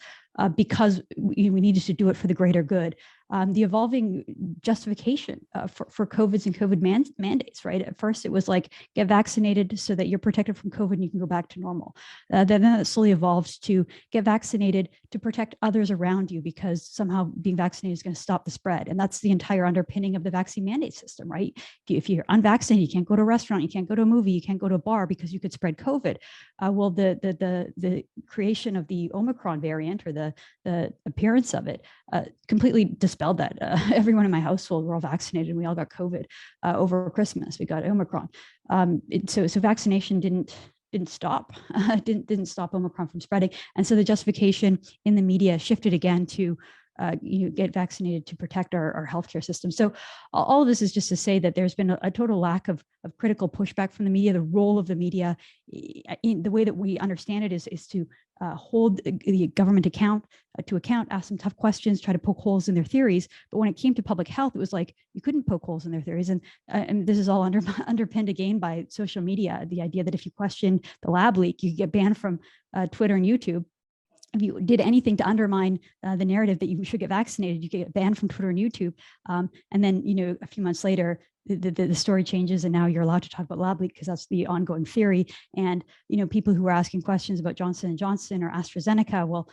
because we needed to do it for the greater good. The evolving justification for COVIDs and COVID mandates, right? At first, it was like, get vaccinated so that you're protected from COVID and you can go back to normal. Then it slowly evolved to get vaccinated to protect others around you, because somehow being vaccinated is going to stop the spread. And that's the entire underpinning of the vaccine mandate system, right? If you're unvaccinated, you can't go to a restaurant, you can't go to a movie, you can't go to a bar because you could spread COVID. Well, the creation of the Omicron variant, or the appearance of it, completely dispelled that. Everyone in my household were all vaccinated, and we all got COVID over Christmas. We got Omicron. So vaccination didn't stop didn't stop Omicron from spreading, and so the justification in the media shifted again to get vaccinated to protect our healthcare system. So all of this is just to say that there's been a total lack of critical pushback from the media. The role of the media, in the way that we understand it, is to hold the government to account, ask them tough questions, try to poke holes in their theories. But when it came to public health, it was like you couldn't poke holes in their theories. And this is all underpinned again by social media. The idea that if you question the lab leak, you get banned from Twitter and YouTube. If you did anything to undermine the narrative that you should get vaccinated, you get banned from Twitter and YouTube. And then, a few months later, the story changes, and now you're allowed to talk about lab leak because that's the ongoing theory. And, people who were asking questions about Johnson & Johnson or AstraZeneca, well,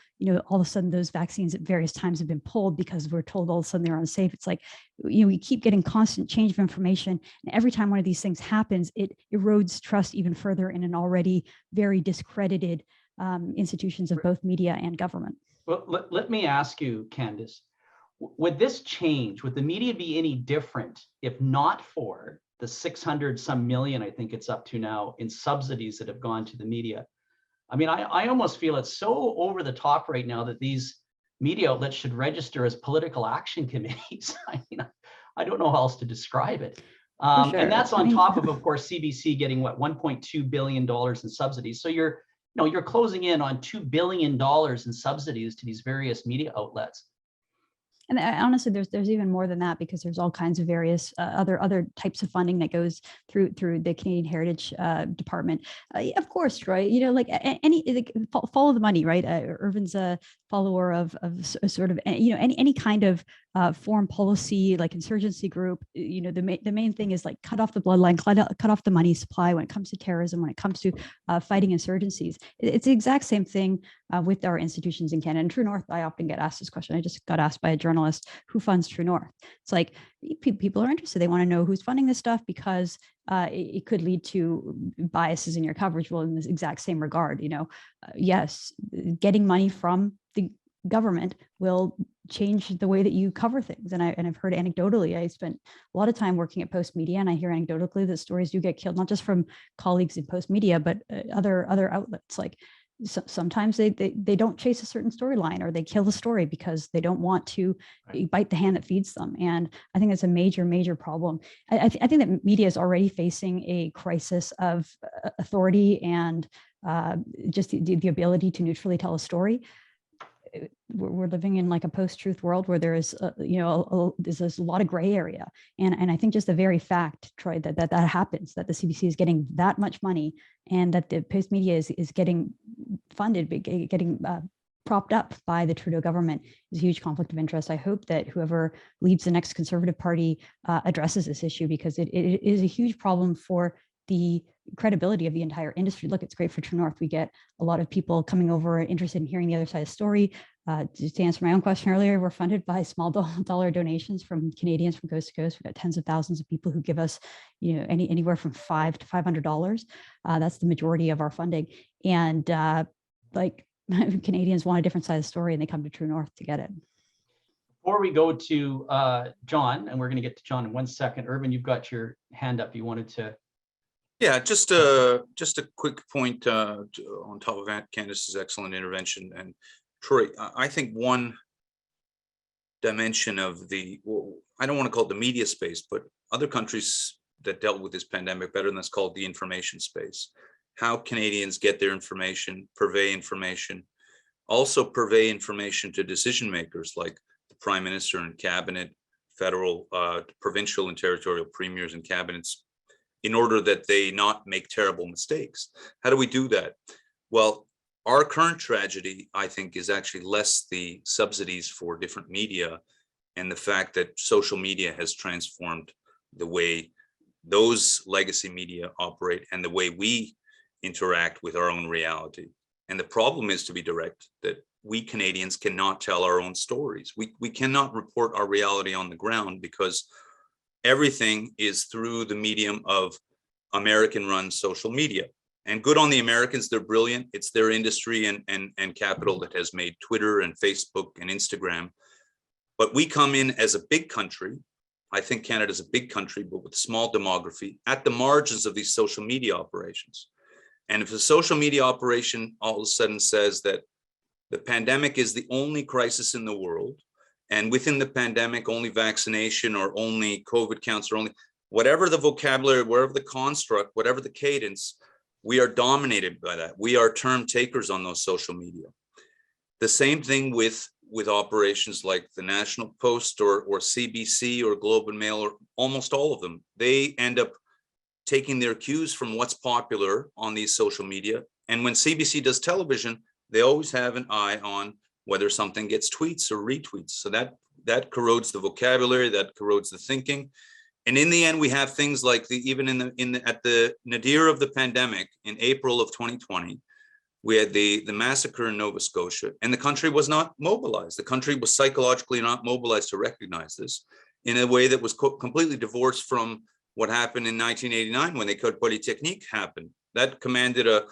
all of a sudden those vaccines at various times have been pulled because we're told all of a sudden they're unsafe. It's like, we keep getting constant change of information. And every time one of these things happens, it erodes trust even further in an already very discredited institutions of both media and government. Well, let me ask you, Candace, would this change, would the media be any different if not for the 600 some million, I think it's up to now, in subsidies that have gone to the media? I mean, I almost feel it's so over the top right now that these media outlets should register as political action committees. I mean, I don't know how else to describe it. Sure. And that's on top of course, CBC getting what, $1.2 billion in subsidies. So you're closing in on $2 billion in subsidies to these various media outlets. And honestly, there's even more than that, because there's all kinds of various other types of funding that goes through the Canadian Heritage Department. Of course, Troy, follow the money, right? Irvin's a follower of sort of any kind of foreign policy, like insurgency group. The main thing is like cut off the bloodline, cut off the money supply when it comes to terrorism, when it comes to fighting insurgencies. It's the exact same thing with our institutions in Canada. And True North, I often get asked this question. I just got asked by a journalist, who funds True North? It's like, people are interested. They want to know who's funding this stuff because it could lead to biases in your coverage. Well, in this exact same regard, yes, getting money from the government will change the way that you cover things. And I've heard anecdotally, I spent a lot of time working at Post Media, and I hear anecdotally that stories do get killed, not just from colleagues in Post Media, but other outlets. Like sometimes they don't chase a certain storyline, or they kill the story because they don't want to bite the hand that feeds them. And I think that's a major problem. I think that media is already facing a crisis of authority and just the ability to neutrally tell a story. We're living in like a post-truth world where there is, there's a lot of gray area. And I think just the very fact, Troy, that happens, that the CBC is getting that much money and that the Post Media is getting funded, getting propped up by the Trudeau government is a huge conflict of interest. I hope that whoever leads the next Conservative Party addresses this issue, because it is a huge problem for the credibility of the entire industry. Look, it's great for True North. We get a lot of people coming over interested in hearing the other side of the story. Just to answer my own question earlier, we're funded by small dollar donations from Canadians from coast to coast. We've got tens of thousands of people who give us, anywhere from $5 to $500. That's the majority of our funding. And Canadians want a different side of the story, and they come to True North to get it. Before we go to John, and we're going to get to John in 1 second, Urban, you've got your hand up. You wanted to. Yeah, just a quick point on top of Candace's excellent intervention. And Troy, I think one dimension of I don't want to call it the media space, but other countries that dealt with this pandemic better than that's called the information space. How Canadians get their information, purvey information, also purvey information to decision makers like the Prime Minister and Cabinet, federal, provincial and territorial premiers and cabinets, in order that they not make terrible mistakes. How do we do that? Well, our current tragedy, I think, is actually less the subsidies for different media and the fact that social media has transformed the way those legacy media operate and the way we interact with our own reality. And the problem is, to be direct, that we Canadians cannot tell our own stories. We cannot report our reality on the ground because everything is through the medium of American-run social media. And good on the Americans, they're brilliant. It's their industry and capital that has made Twitter and Facebook and Instagram. But we come in as a big country. I think Canada's a big country, but with small demography at the margins of these social media operations. And if a social media operation all of a sudden says that the pandemic is the only crisis in the world, and within the pandemic, only vaccination or only COVID counts or only whatever the vocabulary, wherever the construct, whatever the cadence, we are dominated by that. We are term takers on those social media. The same thing with operations like the National Post or CBC or Globe and Mail, or almost all of them. They end up taking their cues from what's popular on these social media. And when CBC does television, they always have an eye on whether something gets tweets or retweets. So that corrodes the vocabulary, that corrodes the thinking. And in the end, we have things like at the nadir of the pandemic in April of 2020, we had the massacre in Nova Scotia, and the country was not mobilized. The country was psychologically not mobilized to recognize this in a way that was completely divorced from what happened in 1989 when the Code Polytechnique happened. That commanded a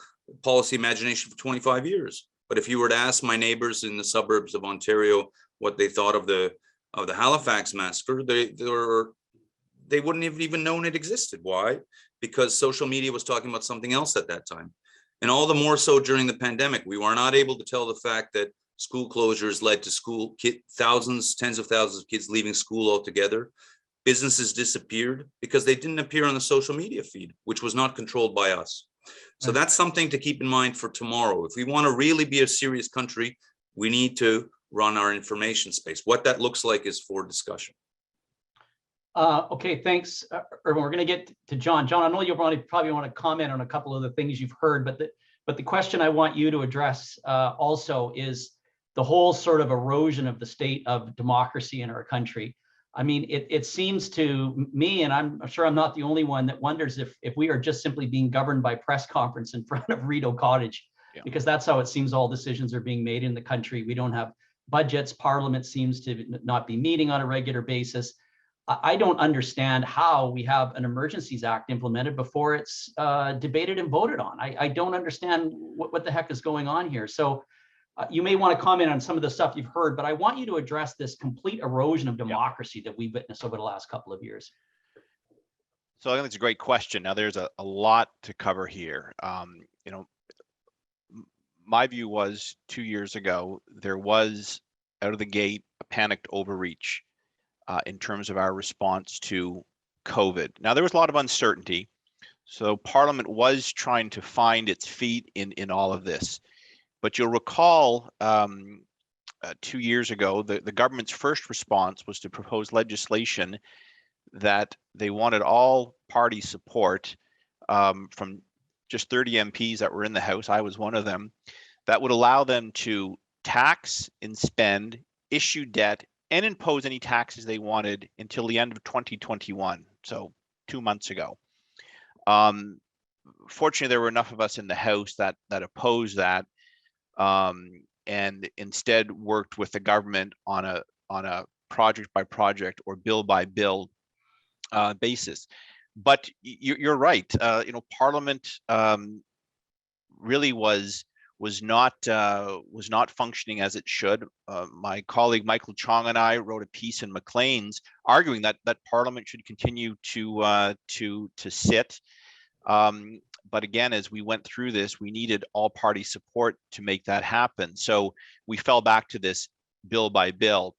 policy imagination for 25 years. But if you were to ask my neighbors in the suburbs of Ontario what they thought of the Halifax massacre, they wouldn't have even known it existed. Why? Because social media was talking about something else at that time. And all the more so during the pandemic, we were not able to tell the fact that school closures led to tens of thousands of kids leaving school altogether. Businesses disappeared because they didn't appear on the social media feed, which was not controlled by us. So that's something to keep in mind for tomorrow. If we want to really be a serious country, we need to run our information space. What that looks like is for discussion. Okay, thanks, Urban. We're going to get to John. John, I know you probably want to comment on a couple of the things you've heard, but the question I want you to address also is the whole sort of erosion of the state of democracy in our country. I mean, it seems to me, and I'm sure I'm not the only one that wonders if we are just simply being governed by press conference in front of Rideau Cottage, because that's how it seems all decisions are being made in the country. We don't have budgets. Parliament seems to not be meeting on a regular basis. I don't understand how we have an Emergencies Act implemented before it's debated and voted on. I don't understand what the heck is going on here. So you may want to comment on some of the stuff you've heard, but I want you to address this complete erosion of democracy that we've witnessed over the last couple of years. So I think it's a great question. Now there's a lot to cover here. You know, my view was 2 years ago, there was out of the gate a panicked overreach in terms of our response to COVID. Now there was a lot of uncertainty. So Parliament was trying to find its feet in all of this. But you'll recall 2 years ago, the government's first response was to propose legislation that they wanted all party support from just 30 MPs that were in the House. I was one of them. That would allow them to tax and spend, issue debt, and impose any taxes they wanted until the end of 2021. So 2 months ago. Fortunately, there were enough of us in the House that opposed that, and instead worked with the government on a project by project or bill by bill basis. But you're right. You know, Parliament really was not functioning as it should. My colleague Michael Chong and I wrote a piece in Maclean's arguing that Parliament should continue to sit. But again, as we went through this, we needed all party support to make that happen. So we fell back to this bill by bill.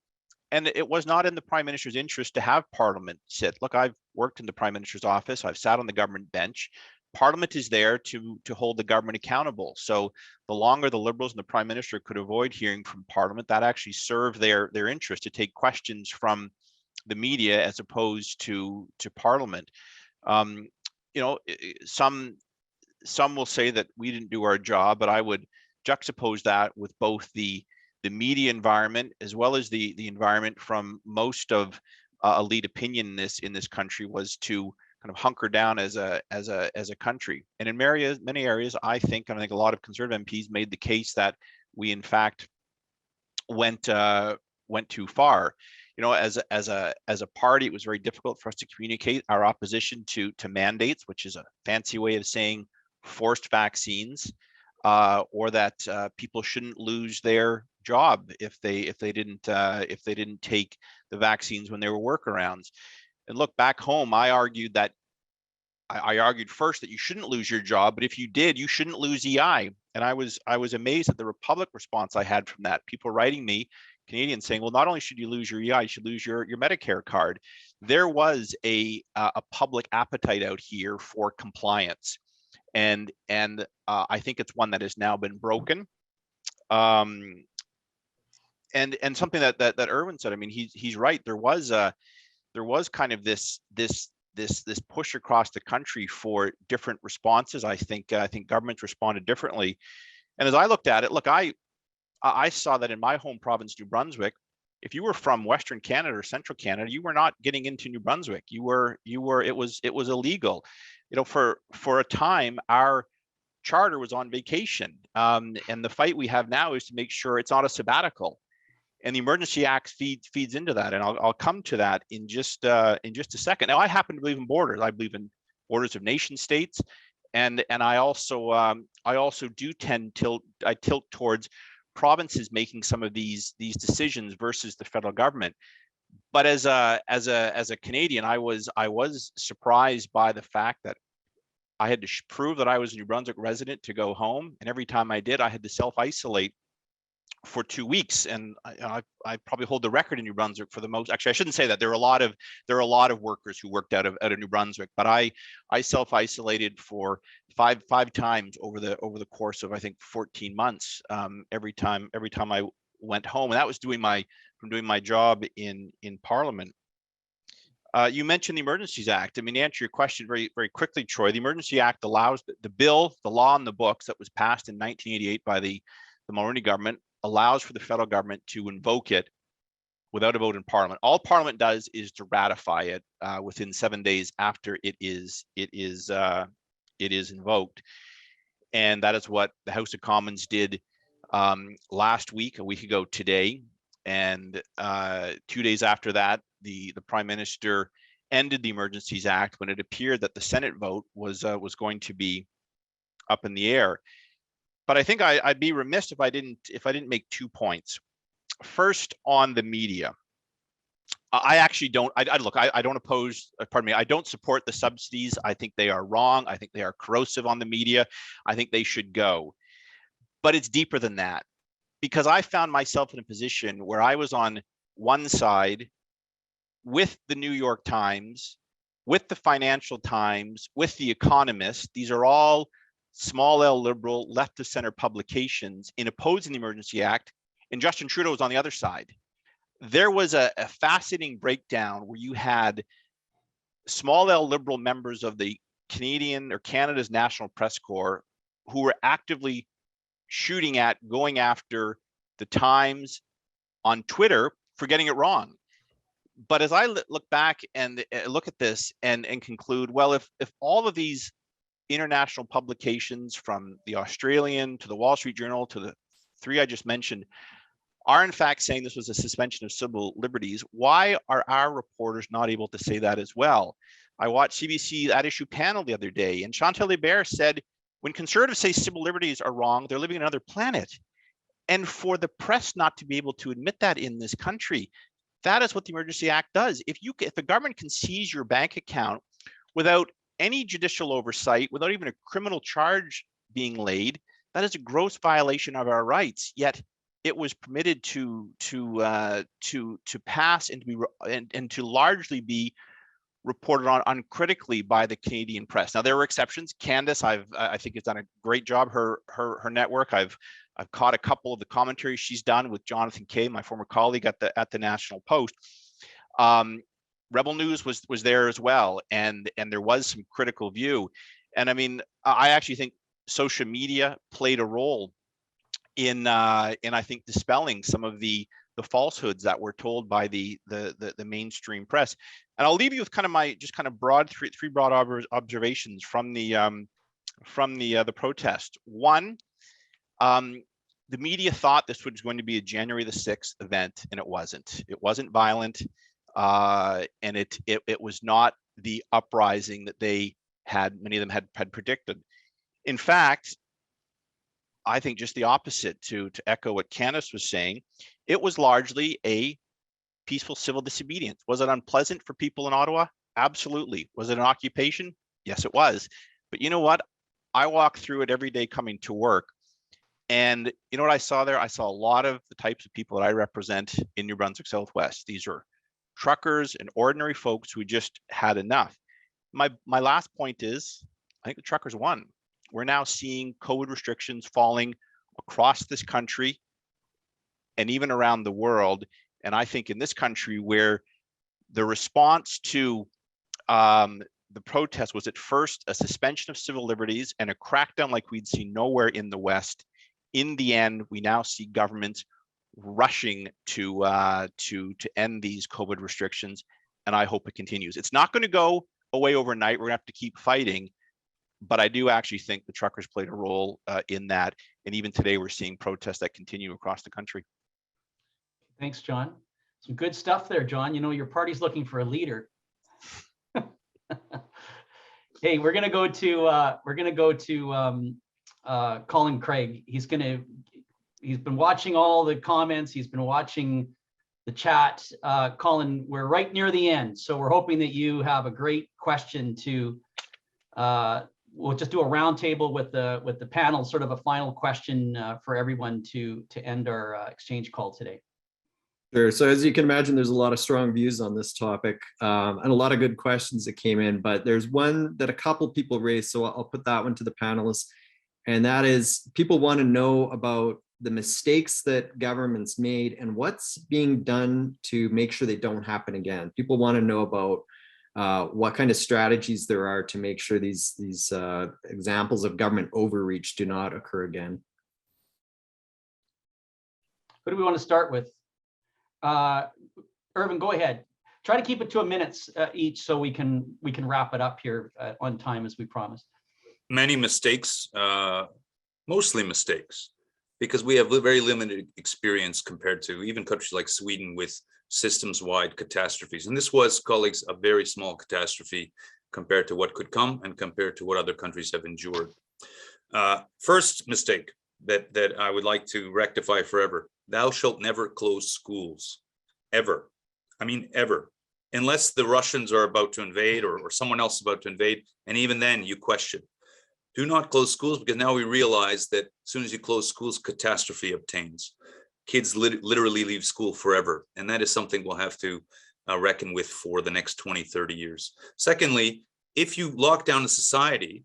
And it was not in the Prime Minister's interest to have Parliament sit. Look, I've worked in the Prime Minister's office. I've sat on the government bench. Parliament is there to hold the government accountable. So the longer the Liberals and the Prime Minister could avoid hearing from Parliament, that actually served their interest to take questions from the media as opposed to Parliament. You know, some will say that we didn't do our job, but I would juxtapose that with both the media environment as well as the environment from most of elite opinion in this country was to kind of hunker down as a country. And in many areas, I think a lot of Conservative MPs made the case that we in fact went too far. You know, as a party, it was very difficult for us to communicate our opposition to mandates, which is a fancy way of saying forced vaccines, or that people shouldn't lose their job if they didn't take the vaccines when there were workarounds. And look, back home, I argued first that you shouldn't lose your job, but if you did, you shouldn't lose EI. And I was amazed at the Republic response I had from that. People writing me, Canadians, saying, well, not only should you lose your EI, you should lose your Medicare card. There was a public appetite out here for compliance. And I think it's one that has now been broken. And something that Irwin said, I mean, he's right. There was kind of this push across the country for different responses. I think governments responded differently. And as I looked at it, look, I saw that in my home province, New Brunswick, if you were from Western Canada or Central Canada, you were not getting into New Brunswick. It was illegal. You know, for a time, our charter was on vacation. And the fight we have now is to make sure it's not a sabbatical. And the Emergency Act feeds into that, and I'll come to that in just a second. Now, I happen to believe in borders. I believe in borders of nation states, and I also do tilt towards provinces making some of these decisions versus the federal government. But as a Canadian, I was surprised by the fact that I had to prove that I was a New Brunswick resident to go home, and every time I did, I had to self-isolate for 2 weeks. And I probably hold the record in New Brunswick for the most. Actually, I shouldn't say that. There are a lot of workers who worked out of New Brunswick, but I self-isolated for five times over the course of, I think, 14 months. Every time I went home, and that was doing my job in Parliament. You mentioned the Emergencies Act. I mean, to answer your question very, very quickly, Troy, the Emergency Act allows the law in the books that was passed in 1988 by the Mulroney government allows for the federal government to invoke it without a vote in Parliament. All Parliament does is to ratify it within 7 days after it is invoked, and that is what the House of Commons did last week, a week ago today, and 2 days after that, the Prime Minister ended the Emergencies Act when it appeared that the Senate vote was going to be up in the air. But I think I'd be remiss if I didn't make 2 points. First, on the media. I actually don't, I don't oppose, pardon me, I don't support the subsidies. I think they are wrong. I think they are corrosive on the media. I think they should go. But it's deeper than that, because I found myself in a position where I was on one side with the New York Times, with the Financial Times, with the Economist. These are all small L liberal, left of center publications in opposing the Emergency Act, and Justin Trudeau was on the other side. There was a fascinating breakdown where you had small L liberal members of the Canadian or Canada's National Press Corps who were actively shooting at, going after the Times on Twitter for getting it wrong. But as I look back and look at this and conclude, well, if all of these international publications, from the Australian to the Wall Street Journal to the 3 I just mentioned, are in fact saying this was a suspension of civil liberties, why are our reporters not able to say that as well? I watched CBC At Issue panel the other day, and Chantal Hébert said, when conservatives say civil liberties are wrong, they're living on another planet. And for the press not to be able to admit that in this country, that is what the Emergency Act does. If the government can seize your bank account without any judicial oversight, without even a criminal charge being laid, that is a gross violation of our rights. Yet it was permitted to pass and to be and to largely be reported on uncritically by the Canadian press. Now there were exceptions. Candace, I think, has done a great job. Her network. I've caught a couple of the commentaries she's done with Jonathan Kay, my former colleague at the National Post. Rebel News was there as well, and there was some critical view. And I mean, I actually think social media played a role in I think dispelling some of the falsehoods that were told by the mainstream press. And I'll leave you with kind of broad three broad observations from the protest. One, the media thought this was going to be a January the 6th event, and it wasn't. It wasn't violent, and it was not the uprising that many of them had predicted. In fact, I think just the opposite, to echo what Candace was saying. It was largely a peaceful civil disobedience. Was it unpleasant for people in Ottawa? Absolutely. Was it an occupation? Yes, it was. But you know what? I walk through it every day coming to work. And you know what I saw there? I saw a lot of the types of people that I represent in New Brunswick Southwest. These are truckers and ordinary folks who just had enough. My last point is, I think the truckers won. We're now seeing COVID restrictions falling across this country and even around the world. And I think in this country, where the response to the protest was at first a suspension of civil liberties and a crackdown like we'd seen nowhere in the West, in the end, we now see governments rushing to end these COVID restrictions. And I hope it continues. It's not going to go away overnight. We're going to have to keep fighting. But I do actually think the truckers played a role in that. And even today, we're seeing protests that continue across the country. Thanks, John. Some good stuff there, John. You know, your party's looking for a leader. Hey, we're gonna go to Colin Craig. He's been watching all the comments. He's been watching the chat. Colin, we're right near the end, so we're hoping that you have a great question to. We'll just do a roundtable with the panel, sort of a final question for everyone to end our exchange call today. Sure. So as you can imagine, there's a lot of strong views on this topic and a lot of good questions that came in, but there's one that a couple people raised, so I'll put that one to the panelists. And that is, people want to know about the mistakes that governments made and what's being done to make sure they don't happen again. People want to know about what kind of strategies there are to make sure these examples of government overreach do not occur again. Who do we want to start with? Irvin, go ahead. Try to keep it to a minute each, so we can wrap it up here on time as we promised. Many mistakes, mostly mistakes, because we have very limited experience compared to even countries like Sweden with systems-wide catastrophes. And this was, colleagues, a very small catastrophe compared to what could come and compared to what other countries have endured. First mistake that I would like to rectify forever: thou shalt never close schools, ever. I mean, ever. Unless the Russians are about to invade or someone else is about to invade. And even then you question. Do not close schools, because now we realize that as soon as you close schools, catastrophe obtains. Kids literally leave school forever. And that is something we'll have to reckon with for the next 20, 30 years. Secondly, if you lock down a society,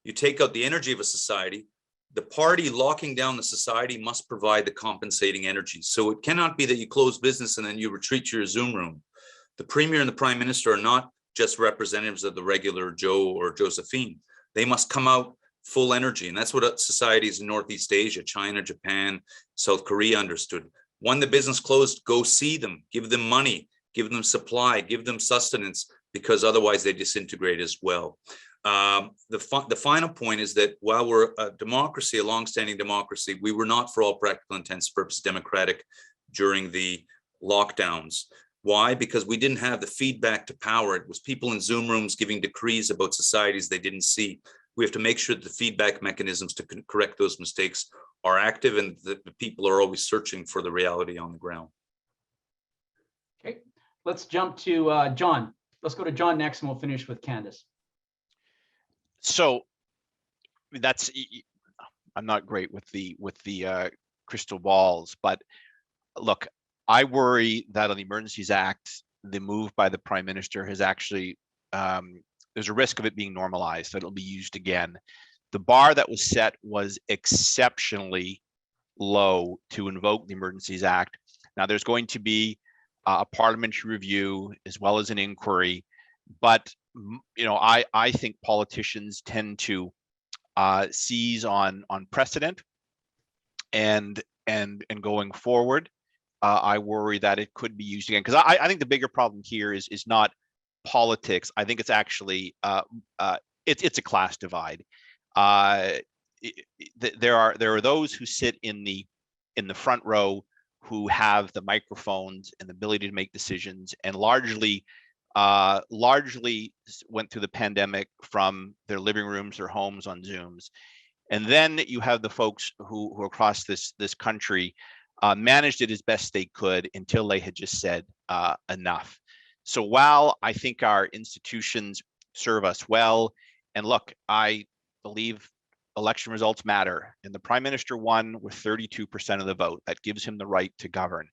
you take out the energy of a society, the party locking down the society must provide the compensating energy. So it cannot be that you close business and then you retreat to your Zoom room. The Premier and the Prime Minister are not just representatives of the regular Joe or Josephine. They must come out full energy. And that's what societies in Northeast Asia, China, Japan, South Korea understood. When the business closed, go see them, give them money, give them supply, give them sustenance, because otherwise they disintegrate as well. The final point is that while we're a democracy, a longstanding democracy, we were not, for all practical intents and purposes, democratic during the lockdowns. Why? Because we didn't have the feedback to power. It was people in Zoom rooms giving decrees about societies they didn't see. We have to make sure that the feedback mechanisms to correct those mistakes are active, and that the people are always searching for the reality on the ground. Okay, let's jump to John. Let's go to John next, and we'll finish with Candace. So that's, I'm not great with the crystal balls, but look, I worry that on the Emergencies Act, the move by the Prime Minister has actually, there's a risk of it being normalized, that it'll be used again. The bar that was set was exceptionally low to invoke the Emergencies Act. Now there's going to be a parliamentary review as well as an inquiry, but you know, I think politicians tend to seize on precedent, and going forward, I worry that it could be used again, because I think the bigger problem here is not politics. I think it's actually it's a class divide. There are those who sit in the front row who have the microphones and the ability to make decisions, and largely went through the pandemic from their living rooms or homes on Zooms. And then you have the folks who across this country managed it as best they could until they had just said enough. So while I think our institutions serve us well, and look, I believe election results matter, and the Prime Minister won with 32% of the vote. That gives him the right to govern.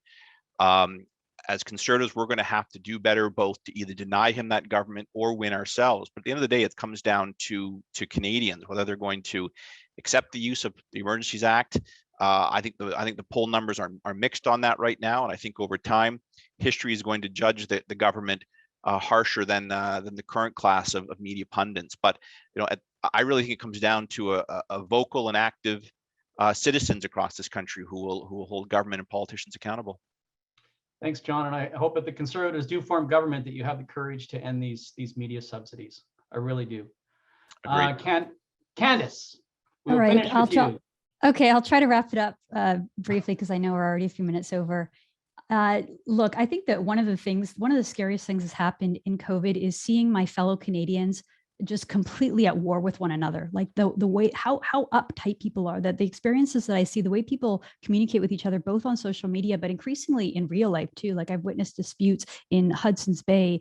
As Conservatives, we're going to have to do better, both to either deny him that government or win ourselves. But at the end of the day, it comes down to Canadians, whether they're going to accept the use of the Emergencies Act. I think the poll numbers are mixed on that right now, and I think over time, history is going to judge the government harsher than the current class of media pundits. But you know, I really think it comes down to a vocal and active citizens across this country who will hold government and politicians accountable. Thanks, John. And I hope that the Conservatives do form government, that you have the courage to end these media subsidies. I really do. Candace, we'll all right, finish with you. Okay, I'll try to wrap it up briefly, because I know we're already a few minutes over. Look, I think that one of the scariest things that's happened in COVID is seeing my fellow Canadians just completely at war with one another. Like the way how uptight people are, that the experiences that I see, the way people communicate with each other, both on social media, but increasingly in real life too. Like I've witnessed disputes in Hudson's Bay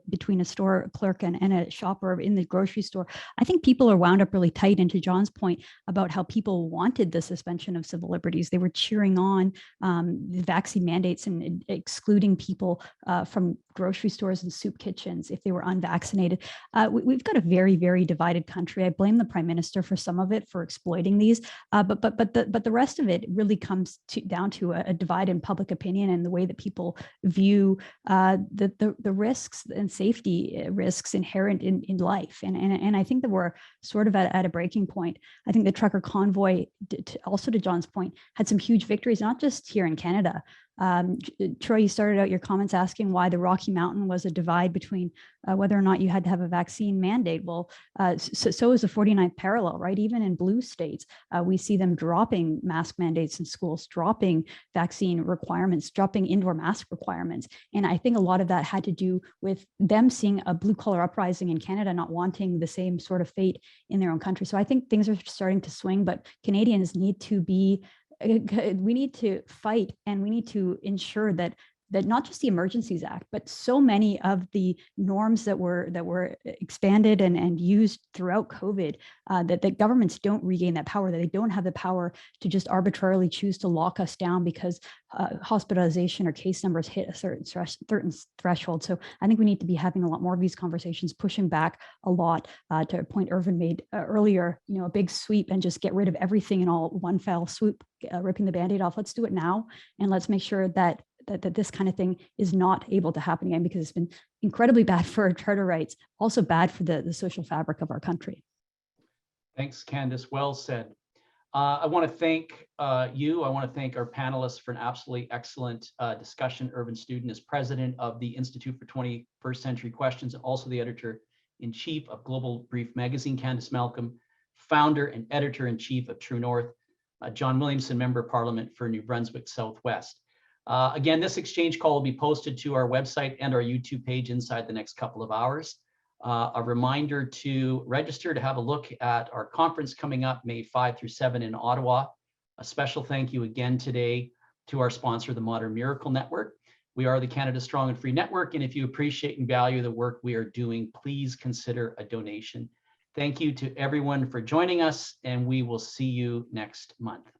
between a store clerk and a shopper in the grocery store. I think people are wound up really tight. And to John's point about how people wanted the suspension of civil liberties, they were cheering on the vaccine mandates and excluding people from grocery stores and soup kitchens if they were unvaccinated. We've got a very, very divided country. I blame the Prime Minister for some of it, for exploiting these, but the rest of it really comes down to a divide in public opinion and the way that people view the risks and safety risks inherent in life. And I think that we're sort of at a breaking point. I think the trucker convoy, also to John's point, had some huge victories, not just here in Canada. Troy, you started out your comments asking why the Rocky Mountain was a divide between whether or not you had to have a vaccine mandate. Well, so is the 49th parallel, right? Even in blue states, we see them dropping mask mandates in schools, dropping vaccine requirements, dropping indoor mask requirements. And I think a lot of that had to do with them seeing a blue collar uprising in Canada, not wanting the same sort of fate in their own country. So I think things are starting to swing, but Canadians need to be we need to fight, and we need to ensure that not just the Emergencies Act, but so many of the norms that were expanded and used throughout COVID, that governments don't regain that power, that they don't have the power to just arbitrarily choose to lock us down because hospitalization or case numbers hit a certain threshold. So I think we need to be having a lot more of these conversations, pushing back a lot, to a point Irvin made earlier, a big sweep and just get rid of everything in all one fell swoop, ripping the Band-Aid off. Let's do it now, and let's make sure that this kind of thing is not able to happen again, because it's been incredibly bad for our charter rights, also bad for the social fabric of our country. Thanks, Candace. Well said. I want to thank you. I want to thank our panelists for an absolutely excellent discussion. Irvin Student is president of the Institute for 21st Century Questions, and also the editor-in-chief of Global Brief Magazine. Candace Malcolm, founder and editor-in-chief of True North. John Williamson, member of Parliament for New Brunswick Southwest. Again, this exchange call will be posted to our website and our YouTube page inside the next couple of hours. A reminder to register to have a look at our conference coming up May 5 through 7 in Ottawa. A special thank you again today to our sponsor, the Modern Miracle Network. We are the Canada Strong and Free Network, and if you appreciate and value the work we are doing, please consider a donation. Thank you to everyone for joining us, and we will see you next month.